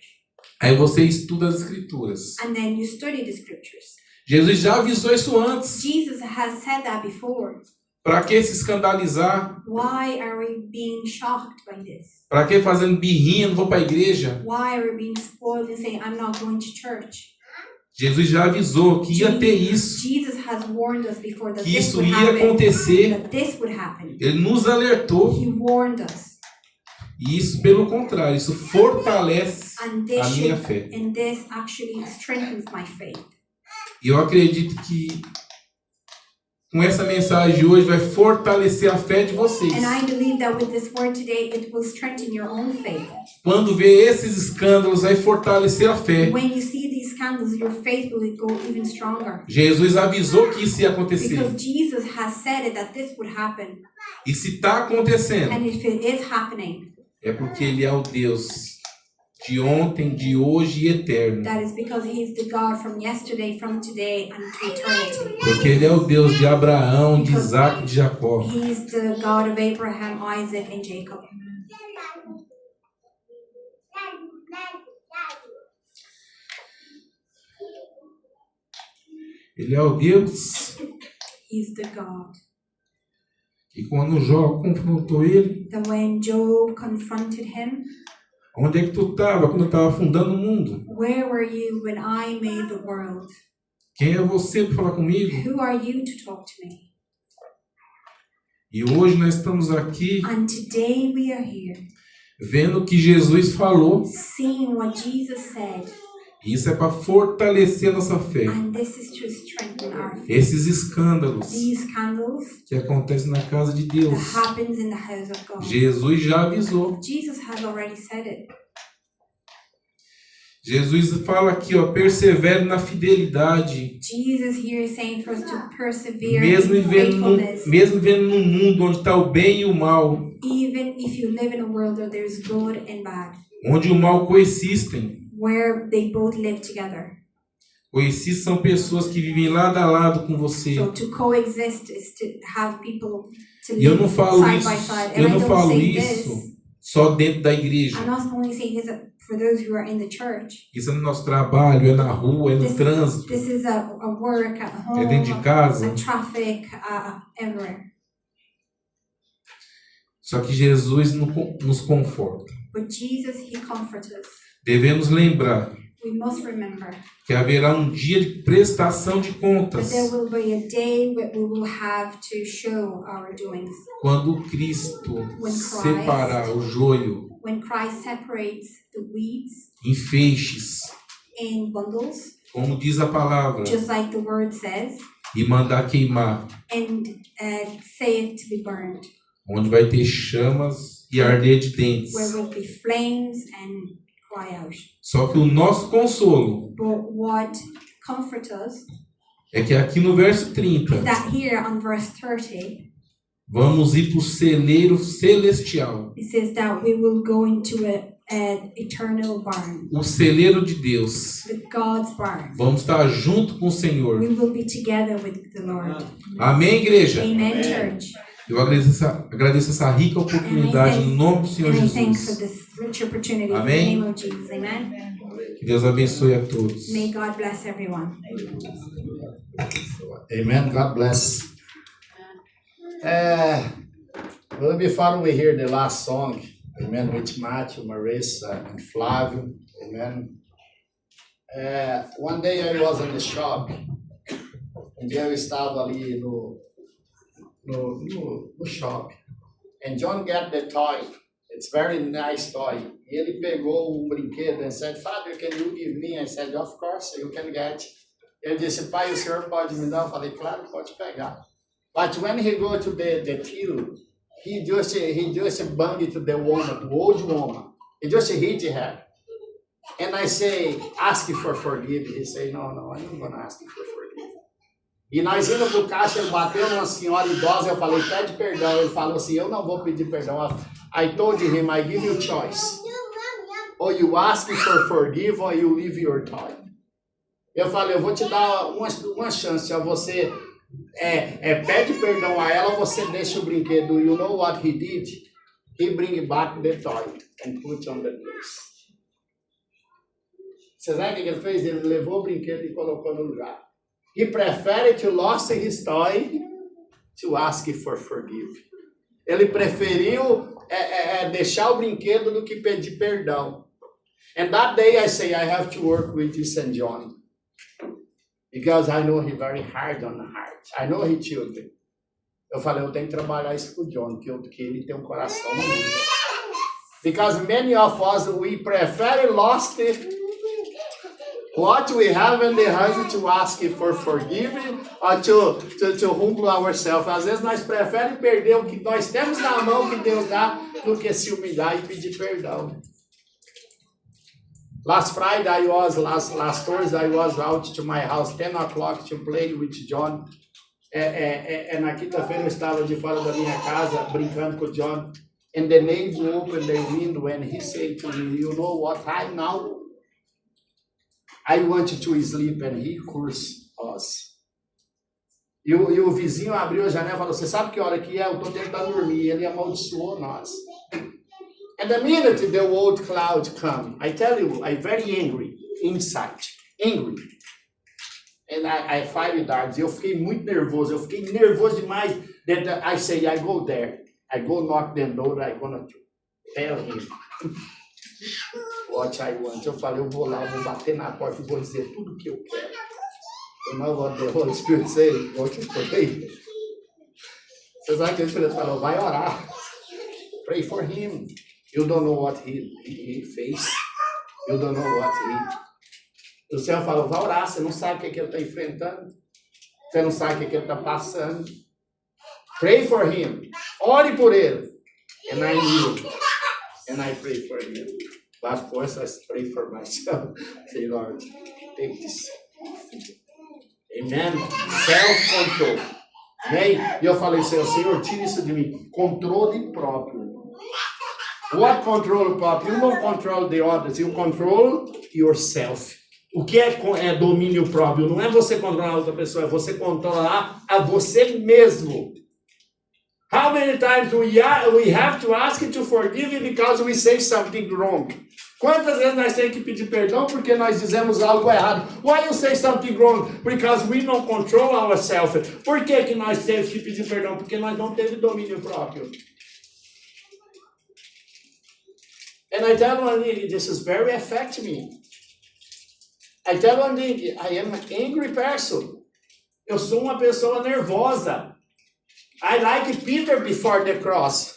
Speaker 8: Aí você estuda as escrituras.
Speaker 4: And then you study the scriptures.
Speaker 8: Jesus já avisou isso antes.
Speaker 4: Jesus has said that before.
Speaker 8: Para que se escandalizar?
Speaker 4: Why are we being shocked by this?
Speaker 8: Para que fazendo birrinha, não vou para a igreja?
Speaker 4: Why are we being spoiled and saying, I'm not going to church?
Speaker 8: Jesus já avisou que ia ter isso,
Speaker 4: Jesus has warned us before that
Speaker 8: que
Speaker 4: this
Speaker 8: isso
Speaker 4: would
Speaker 8: ia
Speaker 4: happen.
Speaker 8: acontecer.
Speaker 4: That this would happen.
Speaker 8: Ele nos alertou.
Speaker 4: He warned us.
Speaker 8: E isso, pelo contrário, isso fortalece
Speaker 4: And this,
Speaker 8: a minha fé.
Speaker 4: and this actually strengthens my faith.
Speaker 8: E eu acredito que com essa mensagem de hoje vai fortalecer a fé de vocês.
Speaker 4: And I believe that with this word today, it will strengthen your own faith.
Speaker 8: Quando vê esses escândalos, vai fortalecer a fé.
Speaker 4: When you see these scandals, your faith will go even stronger.
Speaker 8: Jesus avisou que isso ia acontecer.
Speaker 4: Because Jesus has said it that this would happen.
Speaker 8: E se está acontecendo,
Speaker 4: And if it is happening,
Speaker 8: é porque Ele é o Deus de ontem, de hoje e eterno.
Speaker 4: that is because He's the God from yesterday, from today, and to eternity.
Speaker 8: Porque Ele é o Deus de Abraão, de Isaac e de Jacó.
Speaker 4: He's the God of Abraham, Isaac, and Jacob.
Speaker 8: Ele é o Deus
Speaker 4: He's the God.
Speaker 8: que quando Jó confrontou ele,
Speaker 4: That when Job confronted him,
Speaker 8: onde é que tu estava quando eu estava fundando o mundo?
Speaker 4: where were you when I made the world?
Speaker 8: Quem é você para falar comigo?
Speaker 4: Who are you to talk to me?
Speaker 8: E hoje nós estamos aqui
Speaker 4: And today we are here,
Speaker 8: vendo o que Jesus falou.
Speaker 4: seeing what Jesus said,
Speaker 8: Isso é para fortalecer nossa fé.
Speaker 4: and this is to strengthen our faith.
Speaker 8: Esses escândalos
Speaker 4: These scandals
Speaker 8: que acontecem na casa de
Speaker 4: that
Speaker 8: Deus.
Speaker 4: happens in the house of God.
Speaker 8: Jesus já avisou.
Speaker 4: Jesus has already said it.
Speaker 8: Jesus fala aqui, ó, persevere na fidelidade.
Speaker 4: Jesus here is saying for us to persevere
Speaker 8: Mesmo
Speaker 4: in
Speaker 8: vivendo
Speaker 4: faithfulness,
Speaker 8: num mundo onde está o bem e o mal.
Speaker 4: even if you live in a world where there's good and bad,
Speaker 8: Onde o mal coexistem.
Speaker 4: where they both live together.
Speaker 8: Coexistem são pessoas que vivem lado a lado com você.
Speaker 4: So to coexist is to have people to
Speaker 8: E eu não
Speaker 4: live
Speaker 8: falo
Speaker 4: side
Speaker 8: isso,
Speaker 4: by side.
Speaker 8: eu
Speaker 4: And I
Speaker 8: não
Speaker 4: don't
Speaker 8: falo
Speaker 4: say
Speaker 8: isso
Speaker 4: this.
Speaker 8: só dentro da igreja.
Speaker 4: I'm not only saying this for those who are in the church.
Speaker 8: Isso é no nosso trabalho, é na rua, é no trânsito,
Speaker 4: This is a work at home,
Speaker 8: é dentro de casa.
Speaker 4: at traffic, everywhere.
Speaker 8: Só que Jesus nos conforta.
Speaker 4: But Jesus, He comforts us.
Speaker 8: Devemos lembrar
Speaker 4: We must remember
Speaker 8: que haverá um dia de prestação de
Speaker 4: that
Speaker 8: contas
Speaker 4: there will be a day where we will have to show our doings.
Speaker 8: quando Cristo separar o joio
Speaker 4: When Christ separates the weeds
Speaker 8: em feixes,
Speaker 4: in bundles,
Speaker 8: como diz a palavra,
Speaker 4: just like the word says,
Speaker 8: e mandar queimar,
Speaker 4: and say it to be burned,
Speaker 8: onde vai ter chamas e arder de dentes.
Speaker 4: where will be flames and cry out.
Speaker 8: Só que o nosso consolo
Speaker 4: But what comforts us
Speaker 8: é que aqui no verso 30
Speaker 4: is that here on verse 30,
Speaker 8: vamos ir para o celeiro celestial.
Speaker 4: it says that we will go into an eternal barn,
Speaker 8: o celeiro de Deus.
Speaker 4: the God's barn.
Speaker 8: Vamos estar junto com o Senhor.
Speaker 4: We will be together with the Lord.
Speaker 8: Amém, igreja?
Speaker 4: Amen, church.
Speaker 8: Eu agradeço essa rica oportunidade no nome do Senhor
Speaker 4: And I thank for
Speaker 8: Jesus.
Speaker 4: this rich opportunity
Speaker 8: Amém.
Speaker 4: in the name of Jesus. Amen.
Speaker 8: Que Deus abençoe a todos.
Speaker 4: May God bless everyone.
Speaker 1: Amen. God bless. Well, before we hear the last song, amen, with Matthew, Marissa, and Flavio, amen. One day I was in the shop. Dia eu estava ali no shop. And John got the toy. It's very nice toy. E ele pegou brinquedo and said, Father, can you give me? I said, of course, you can get. Ele disse, pai, o senhor pode me dar? Eu falei, claro, pode pegar. But when he go to the till, he just banged to the woman, the old woman. He just hit her. And I say, ask for forgiveness. He say, no, I'm not going to ask you for forgiveness. E nós indo pro caixa, ele bateu numa senhora idosa, eu falei, pede perdão. Ele falou assim, eu não vou pedir perdão. I told him, I give you choice. Or you ask for forgive, or you leave your toy. Eu falei, eu vou te dar uma chance, ó, você pede perdão a ela, ou você deixa o brinquedo. You know what he did? He bring back the toy and put on the place. Você sabe o que ele fez? Ele levou o brinquedo e colocou no lugar. He preferred to lose his toy to ask for forgive. Ele preferiu deixar o brinquedo do que pedir perdão. And that day I say I have to work with this and John. Because I know he very hard on the heart. I know he children. Eu falei, eu tenho que trabalhar isso com o John, que ele tem um coração muito. Because many of us, we prefer lost what we have in the heart to ask for forgiving or to humble ourselves. Às vezes nós preferimos perder o que nós temos na mão que Deus dá do que se humilhar e pedir perdão. Last Thursday I was out to my house 10 o'clock to play with John. Na quinta-feira eu estava de fora da minha casa brincando com o John. And the neighbor opened the window and he said to me, you know what time now? I want to sleep, and he cursed us. E o vizinho abriu a janela e falou, você sabe que hora que é? Eu estou tentando dormir. E ele amaldiçoou nós. And the minute the old cloud come, I tell you, I'm very angry inside. Angry. And I fired darts. Eu fiquei muito nervoso. Eu fiquei nervoso demais. That I say, I go there. I go knock the door. I'm going to tell him. What I want. Eu falei, eu vou lá, eu vou bater na porta e vou dizer tudo o que eu quero. You know what the Holy Spirit say? What you pray. Você sabe que o Espírito falou, vai orar. Pray for him. You don't know what he faced. You don't know what he... O Senhor falou, vai orar, você não sabe o que ele está enfrentando. Você não sabe o que ele está passando. Pray for him. Ore por ele. And I knew. And I pray for him. But of course, I pray for myself. Say, Lord, take this. Amen. Self-control. Amém? E eu falei, Senhor, tira isso de mim. Controle próprio. What control próprio? You don't control the others. You control yourself. O que é domínio próprio? Não é você controlar a outra pessoa, é você controlar a você mesmo. How many times we have to ask to forgive because we say something wrong? Quantas vezes nós temos que pedir perdão porque nós dizemos algo errado? Why you say something wrong? Because we don't control ourselves. Por que nós temos que pedir perdão? Porque nós não temos domínio próprio. And I tell one thing, this is very affecting me. I tell one thing, I am an angry person. Eu sou uma pessoa nervosa. I like Peter before the cross.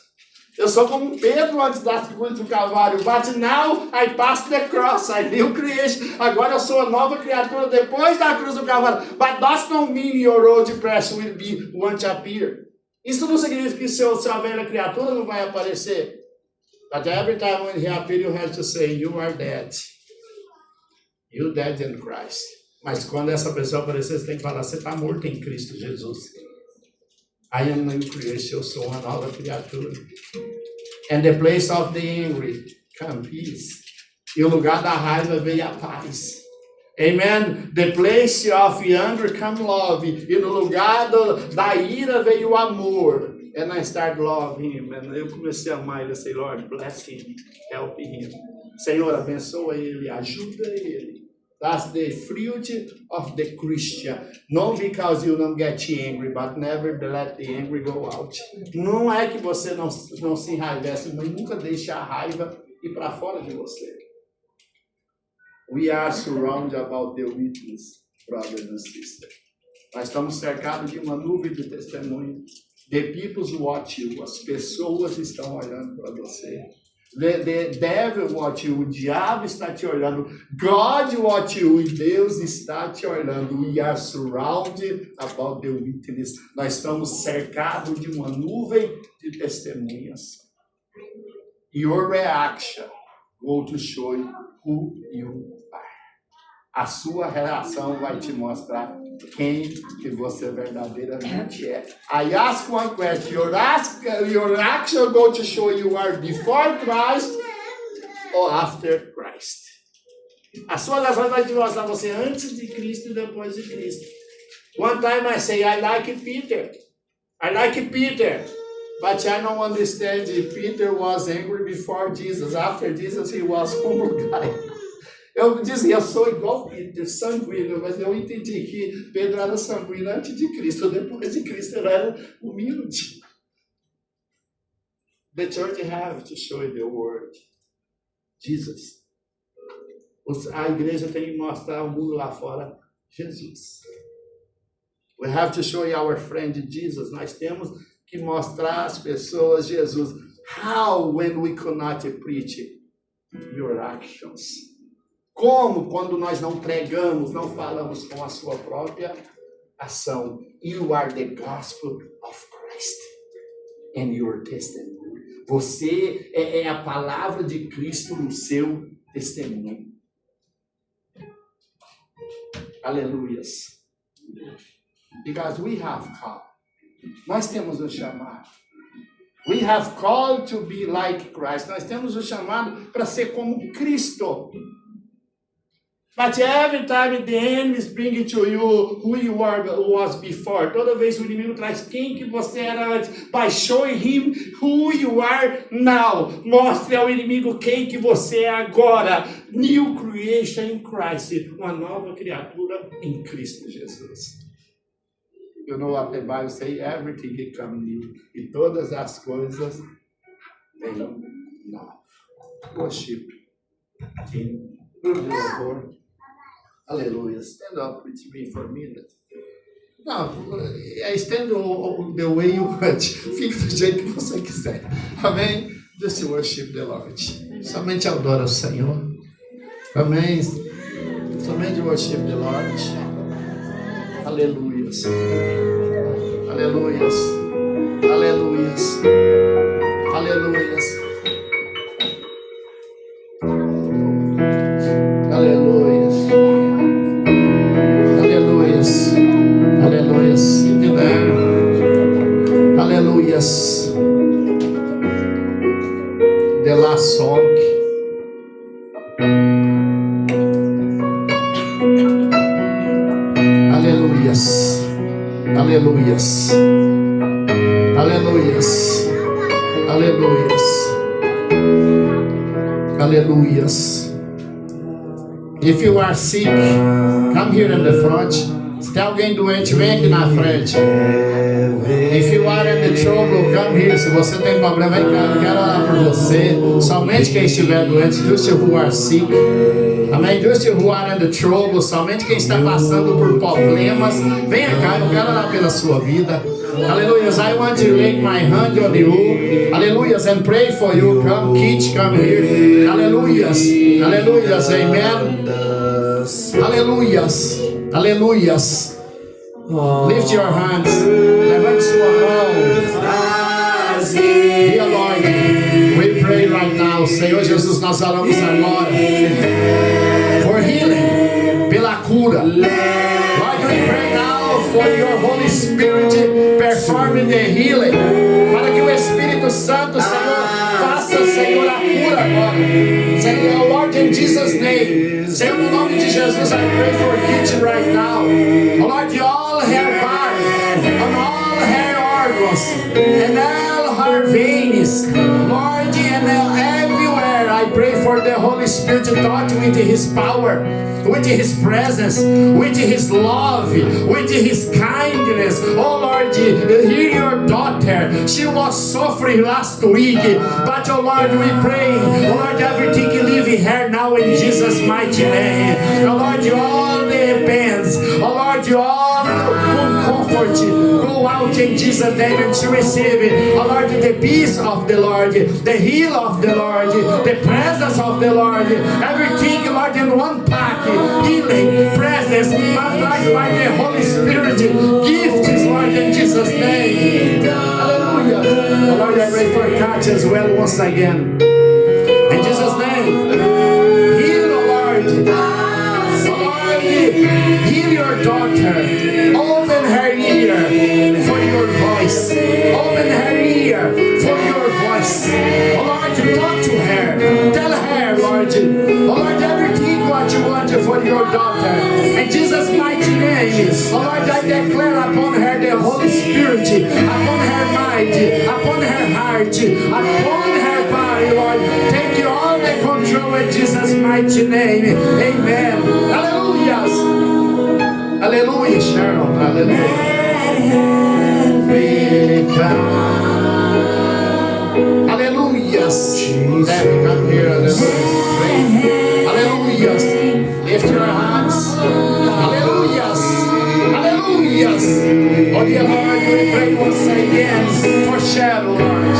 Speaker 1: Eu sou como Pedro antes da cruz do Calvário. But now I pass the cross. I new creation. Agora eu sou a nova criatura depois da cruz do Calvário. But that don't mean your old person will be one to appear. Isso não significa que sua velha criatura não vai aparecer. But every time when he appears, you have to say, you are dead. You dead in Christ. Mas quando essa pessoa aparecer, você tem que falar, você está morto em Cristo Jesus. I am new creation, eu sou uma nova criatura. And the place of the angry come peace. E o lugar da raiva veio a paz. Amen. The place of anger come love. E no lugar da ira veio o amor. And I started loving him. And eu comecei a amar ele. Eu sei, Lord, bless him, help him. Senhor, abençoa ele, ajuda ele. That's the fruit of the Christian. Not because you don't get angry, but never let the anger go out. Não é que você não se enraivece, mas nunca deixe a raiva ir para fora de você. We are surrounded about the witness, brothers and sisters. Nós estamos cercados de uma nuvem de testemunho. The people watch you. As pessoas estão olhando para você. The devil watch you. O diabo está te olhando. God watch you. E Deus está te olhando. We are surrounded about the witness. Nós estamos cercados de uma nuvem de testemunhas. Your reaction will to show you who you are. A sua reação vai te mostrar quem que você verdadeiramente é. I ask one question. Your action go to show you are before Christ or after Christ. A sua reação vai te mostrar você antes de Cristo e depois de Cristo. One time I say, I like Peter. But I don't understand if Peter was angry before Jesus. After Jesus, he was humble guy. Eu dizia, eu sou igual Pedro, sanguíneo, mas eu entendi que Pedro era sanguíneo antes de Cristo, depois de Cristo ele era humilde. The church have to show the word. Jesus. A igreja tem que mostrar ao mundo lá fora Jesus. We have to show our friend Jesus. Nós temos que mostrar às pessoas Jesus. How when we cannot preach your actions? Como quando nós não pregamos, não falamos com a sua própria ação. You are the gospel of Christ and your testimony. Você é a palavra de Cristo no seu testemunho. Aleluias. Because we have called. Nós temos o chamado. We have called to be like Christ. Nós temos o chamado para ser como Cristo. But every time the enemy is bringing to you who you was before. Toda vez o inimigo traz quem que você era antes. By showing him who you are now. Mostre ao inimigo quem que você é agora. New creation in Christ. Uma nova criatura em Cristo Jesus. You know what the Bible says? Everything become new. E todas as coisas vêm novas. Worship. King. Por favor. Aleluia. Stand up with me for a minute. Não, stand the way you want. Fique do jeito que você quiser. Amém? Just worship the Lord. Somente adora o Senhor. Amém? Somente worship the Lord. Aleluias. Aleluias. Aleluias. Aleluias. Aleluias. Aleluias. Aleluias. Aleluias. The last song. Aleluias. Aleluias. Aleluias. Aleluias. Aleluias. If you are sick, come here in the front. Se tem alguém doente, vem aqui na frente. If you are in the trouble, come here. Se você tem problema, vem cá. Eu quero orar por você. Somente quem estiver doente, just who are sick. Amém? Just who are in the trouble. Somente quem está passando por problemas. Venha cá, eu quero orar pela sua vida. Hallelujah. I want to lay my hand on you. Hallelujah. And pray for you. Come, kids, come here. Hallelujah. Hallelujah. Amen. Hallelujah. Hallelujah. Lift your hands. Levante sua mão. Dear Lord, we pray right now. Senhor Jesus, nós oramos agora. For healing. Pela cura. Lord, we pray now for your Holy Spirit performing the healing. Para que o Espírito Santo, Senhor, faça, Senhor, a cura agora. Senhor, Lord, in Jesus' name. Senhor, no nome de Jesus, I pray for Kitty right now. Oh, Lord, all her body, and all her organs, and all her veins, Lord, and everywhere, I pray for the Holy Spirit to touch with His power, with His presence, with His love, with His kindness. Oh Lord, hear your daughter. She was suffering last week, but oh Lord, we pray, oh Lord, everything leave her now in Jesus' mighty name. Oh Lord, all the pains, oh Lord, all uncomfort, go out in Jesus' name and to receive it. Oh Lord, the peace of the Lord, the heal of the Lord, the presence of the Lord, everything, Lord, in one pack, healing, presence, baptized by the Holy Spirit, gifts, Lord, in Jesus' name. Hallelujah. Oh Lord, I pray for Kat as well once again. In Jesus' name. Heal, oh Lord. Oh Lord, heal your daughter. Open her ear for your voice. Open her ear for your voice. Oh Lord, talk to her. Tell her, Lord. Oh Lord, everything what you want for your daughter. In Jesus' mighty name. Oh Lord, I declare upon her the Holy Spirit, upon her mind, upon her heart, upon her body, Lord. Take you all the control in Jesus' mighty name. Amen. Hallelujah. Hallelujah, Sharon. Hallelujah. Hallelujah. Let me come here. Hallelujah. Lift your hands. Hallelujah. Hallelujah. Oh dear Lord, we pray once again for Sharon, Lord.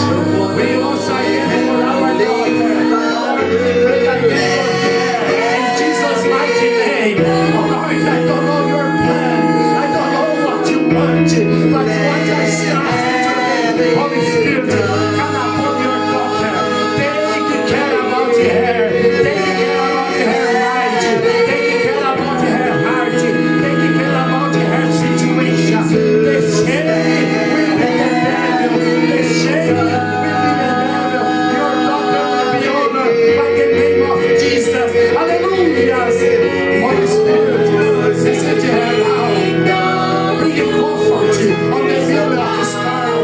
Speaker 1: We once again for our daughter. Lord, we pray again for her. In Jesus' mighty name. Oh Lord, I don't know your plan. I don't know what you want. But what I ask today, Holy Spirit, come upon your daughter. Take care about her. Take care about her mind. Take care about her heart. Take care about her situation. The shame will be the devil. The shame will be the devil. Your daughter will be honored by the name of Jesus. Hallelujah. Holy Spirit, listen to her now. Bring a comfort on the middle of the storm.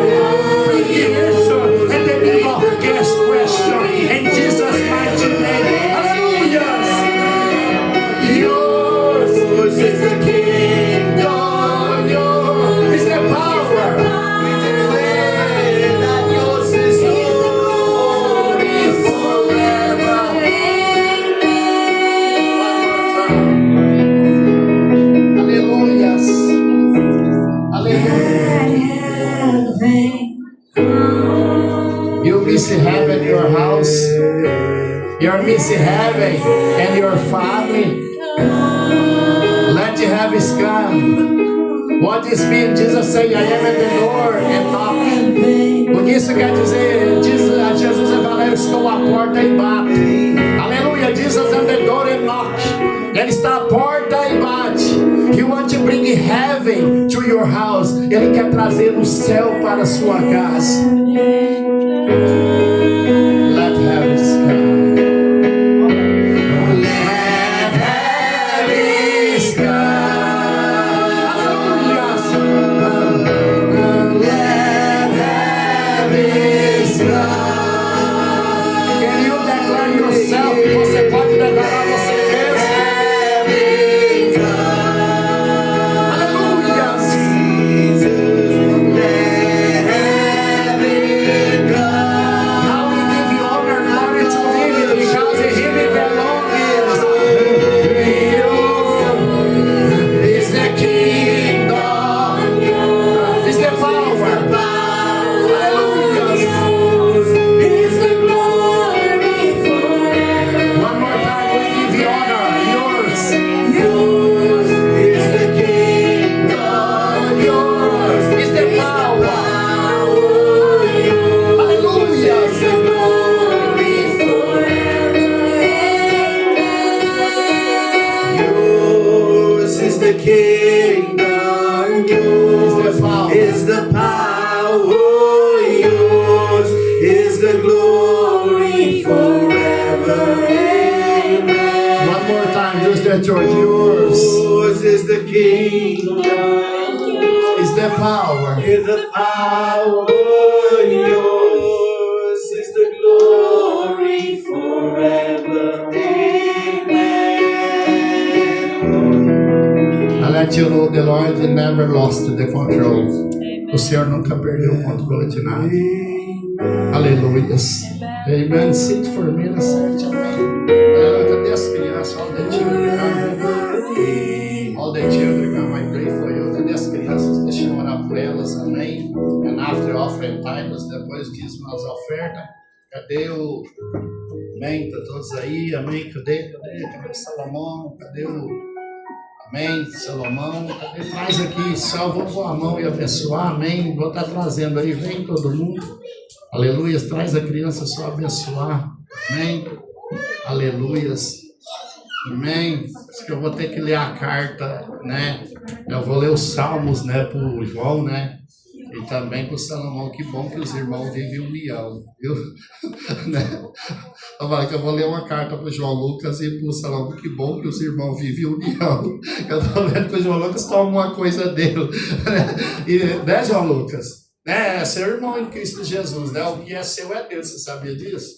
Speaker 1: Bring the answer in the middle of the gas question. In Jesus' mighty name. Hallelujah. Yours is the kingdom. Yours is the power. We declare that yours is glory forever. Hallelujah. You miss heaven, your house. You're missing heaven and your family. Let you have his come. What this means? Jesus said, I am at the door and knock. O que isso quer dizer? Jesus fala, eu estou à porta e bato. Aleluia. Jesus at the door and knock. Ele está à porta e bate. He wants to bring heaven to your house. Ele quer trazer o céu para a sua casa. Let heaven come. Let heaven come. Você pode declarar você mesmo. Aleluia.
Speaker 2: Amen.
Speaker 1: One more time, just that yours
Speaker 2: Yours is the kingdom,
Speaker 1: is the power.
Speaker 2: is the power, yours is the glory forever. Amen.
Speaker 1: I let you know the Lord never lost the control. O Senhor nunca perdeu o controle de nada. Aleluia. Amen. Sit for me na sete. Amém. Cadê as crianças? All the children. All the children. I pray for you. Cadê as crianças? Deixa eu orar por elas. Amém. And after offering titles, depois disso nas ofertas. Cadê o... Amém. Tá todos aí. Amém. Cadê o Salomão? Cadê o... Amém, Salomão, traz aqui, só vou pôr a mão e abençoar, amém, vou estar trazendo aí, vem todo mundo, aleluia, traz a criança só abençoar, amém, aleluia, amém, acho que eu vou ter que ler a carta, né, eu vou ler os salmos, né, pro João, né, e também pro Salomão, que bom que os irmãos vivem união, viu, né. Eu vou ler uma carta para o João Lucas e para o Salomão. Que bom que os irmãos vivem união. Eu estou vendo que o João Lucas toma uma coisa dele. Né, João Lucas? É seu irmão em Cristo Jesus. Né? O que é seu é Deus. Você sabia disso?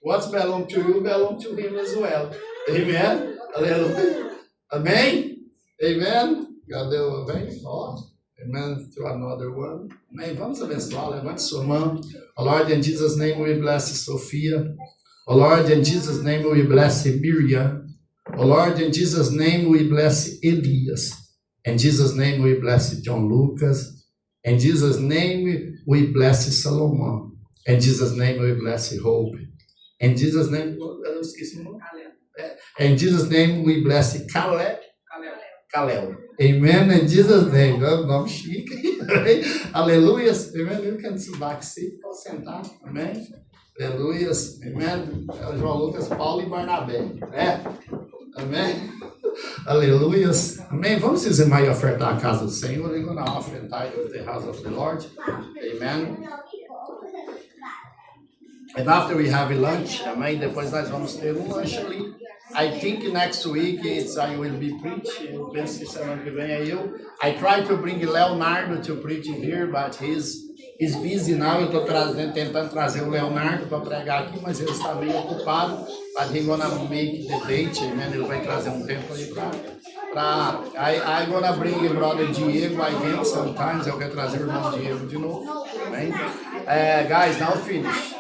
Speaker 1: What's belong to you belong to him as well. Amen? Aleluia. Amém? Amen? Cadê o... Vem? Ó. Amen. To another one. Amém? Vamos abençoar. Levante sua mão. Oh Lord, in Jesus' name we bless Sophia. Oh Lord, in Jesus' name we bless Miriam. Oh Lord, in Jesus' name we bless Elias. In Jesus' name we bless John Lucas. In Jesus' name we bless Salomão. In Jesus' name we bless Hope. In Jesus' name, eu esqueci o nome. In Jesus' name we bless Kalel. Amen. In Jesus' name. Nome chique. Aleluia. Amen. You can sit back, sit. Pode sentar. Amém. Aleluia, amém. João Lucas, Paulo e Barnabé, né? Amém. Aleluia, amém. Vamos dizimar e ofertar a casa do Senhor. We're going to offer and tithe the house of the Lord. Amen. And after we have a lunch, amém. Depois nós vamos ter lanche ali. I think next week I will be preaching. Eu penso que semana que vem é eu. I try to bring Leonardo to preach here, but he's busy now. Eu estou tentando trazer o Leonardo para pregar aqui, mas ele está meio ocupado. But he's gonna make the date, amen. Ele vai trazer um tempo aí I'm gonna bring brother Diego again sometimes. Eu quero trazer o irmão Diego de novo, amém. Guys, now finish.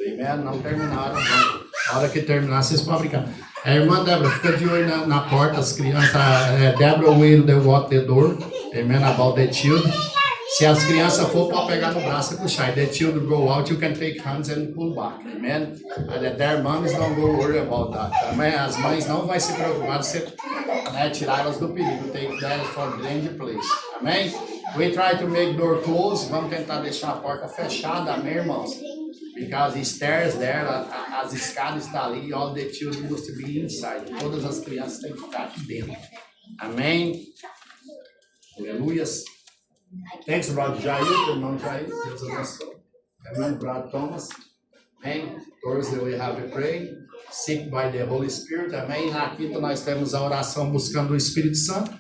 Speaker 1: Amen. Não terminaram. Na hora que terminar, vocês podem brincar. A irmã Débora, fica de olho na porta, as crianças. Débora will watch the door. Amen. About the children. Se as crianças for para pegar no braço e puxar, the children go out, you can take hands and pull back. Amen. And their moms don't go worry about that. Amen. As mães não vai se preocupar de você, né, tirar elas do perigo. Take them for danger place. Amém. We try to make door closed. Vamos tentar deixar a porta fechada, amém, irmãos? Because the stairs there, as escadas está ali, all the children must be inside. Todas as crianças têm que ficar aqui dentro. Amém. Aleluia. Thanks, Brother Jair, irmão Jair. Deus abençoe. Amen, Brother Thomas. Amen. Thursday we have a pray. Seek by the Holy Spirit. Amém. Na quinta nós temos a oração buscando o Espírito Santo.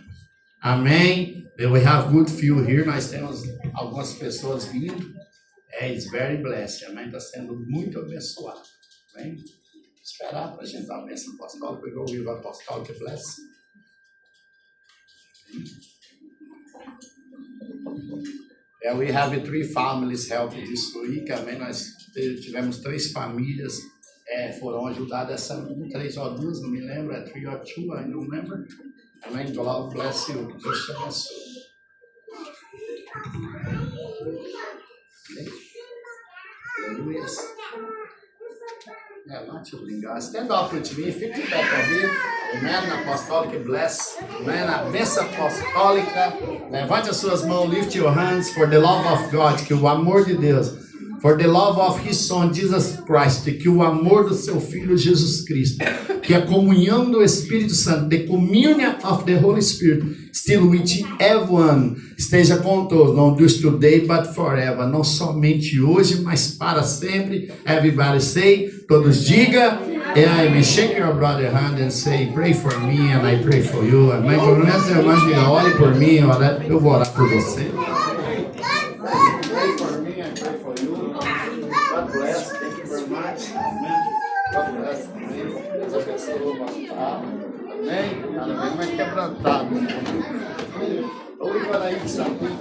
Speaker 1: Amém. We have good few here. Nós temos algumas pessoas vindo. It's very blessed. Amém. Está sendo muito abençoado. Amém. Esperar para a gente dar a bênção apostólica. We go with apostolic blessing. Yeah, we have 3 families helping this week. Amém. Nós tivemos 3 famílias foram ajudadas. 3 ou 2, não me lembro. 3 or 2, I don't remember. Amém. God bless you. Que Deus te abençoe. Aleluia. Not to brincar. Stand up with me. Fique de pé comigo. Amém. Apostólica, bless. Amém. A bênção apostólica. Levante as suas mãos. Lift your hands for the love of God. Que o amor de Deus. For the love of His Son, Jesus Christ. Que o amor do seu Filho, Jesus Cristo. que a comunhão do Espírito Santo, the communion of the Holy Spirit, still with everyone, esteja com todos, not just today, but forever, não somente hoje, mas para sempre. Everybody say, todos diga, amen. Shake your brother's hand and say, pray for me and I pray for you. Amém. Pelo menos a irmã diga, ore por mim, eu vou orar por você. Pray for me and pray for you. God bless. Thank you very much. Amen. God bless. Deus abençoe. Amém. Amém. Mas quebrantado. Only when I eat something.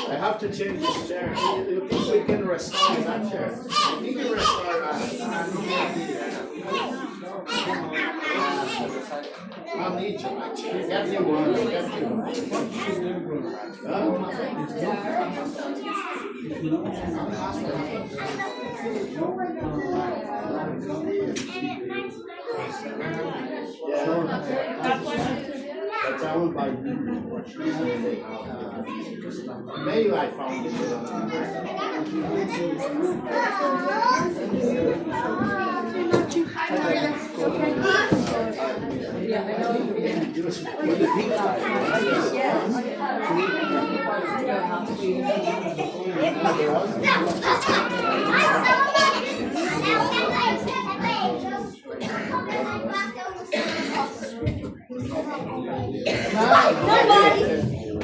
Speaker 1: I have to change this chair. You think we can restore that chair? You can restore that. I'll need you. Actually, get me one. Get me one. But I will buy maybe I found it.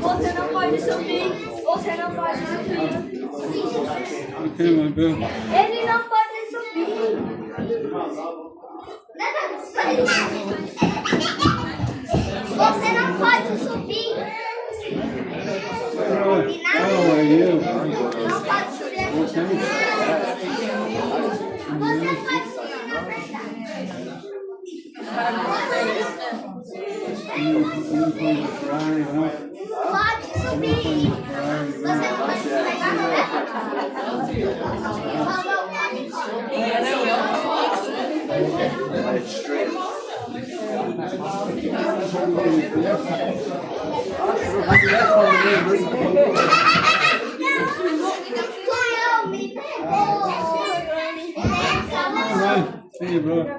Speaker 7: Você não pode subir. Você não pode subir. Ele não pode subir. Você não pode subir. Não pode subir. Você pode subir, na verdade. Pode subir. Você não vai escorregar,
Speaker 3: Hey, bro.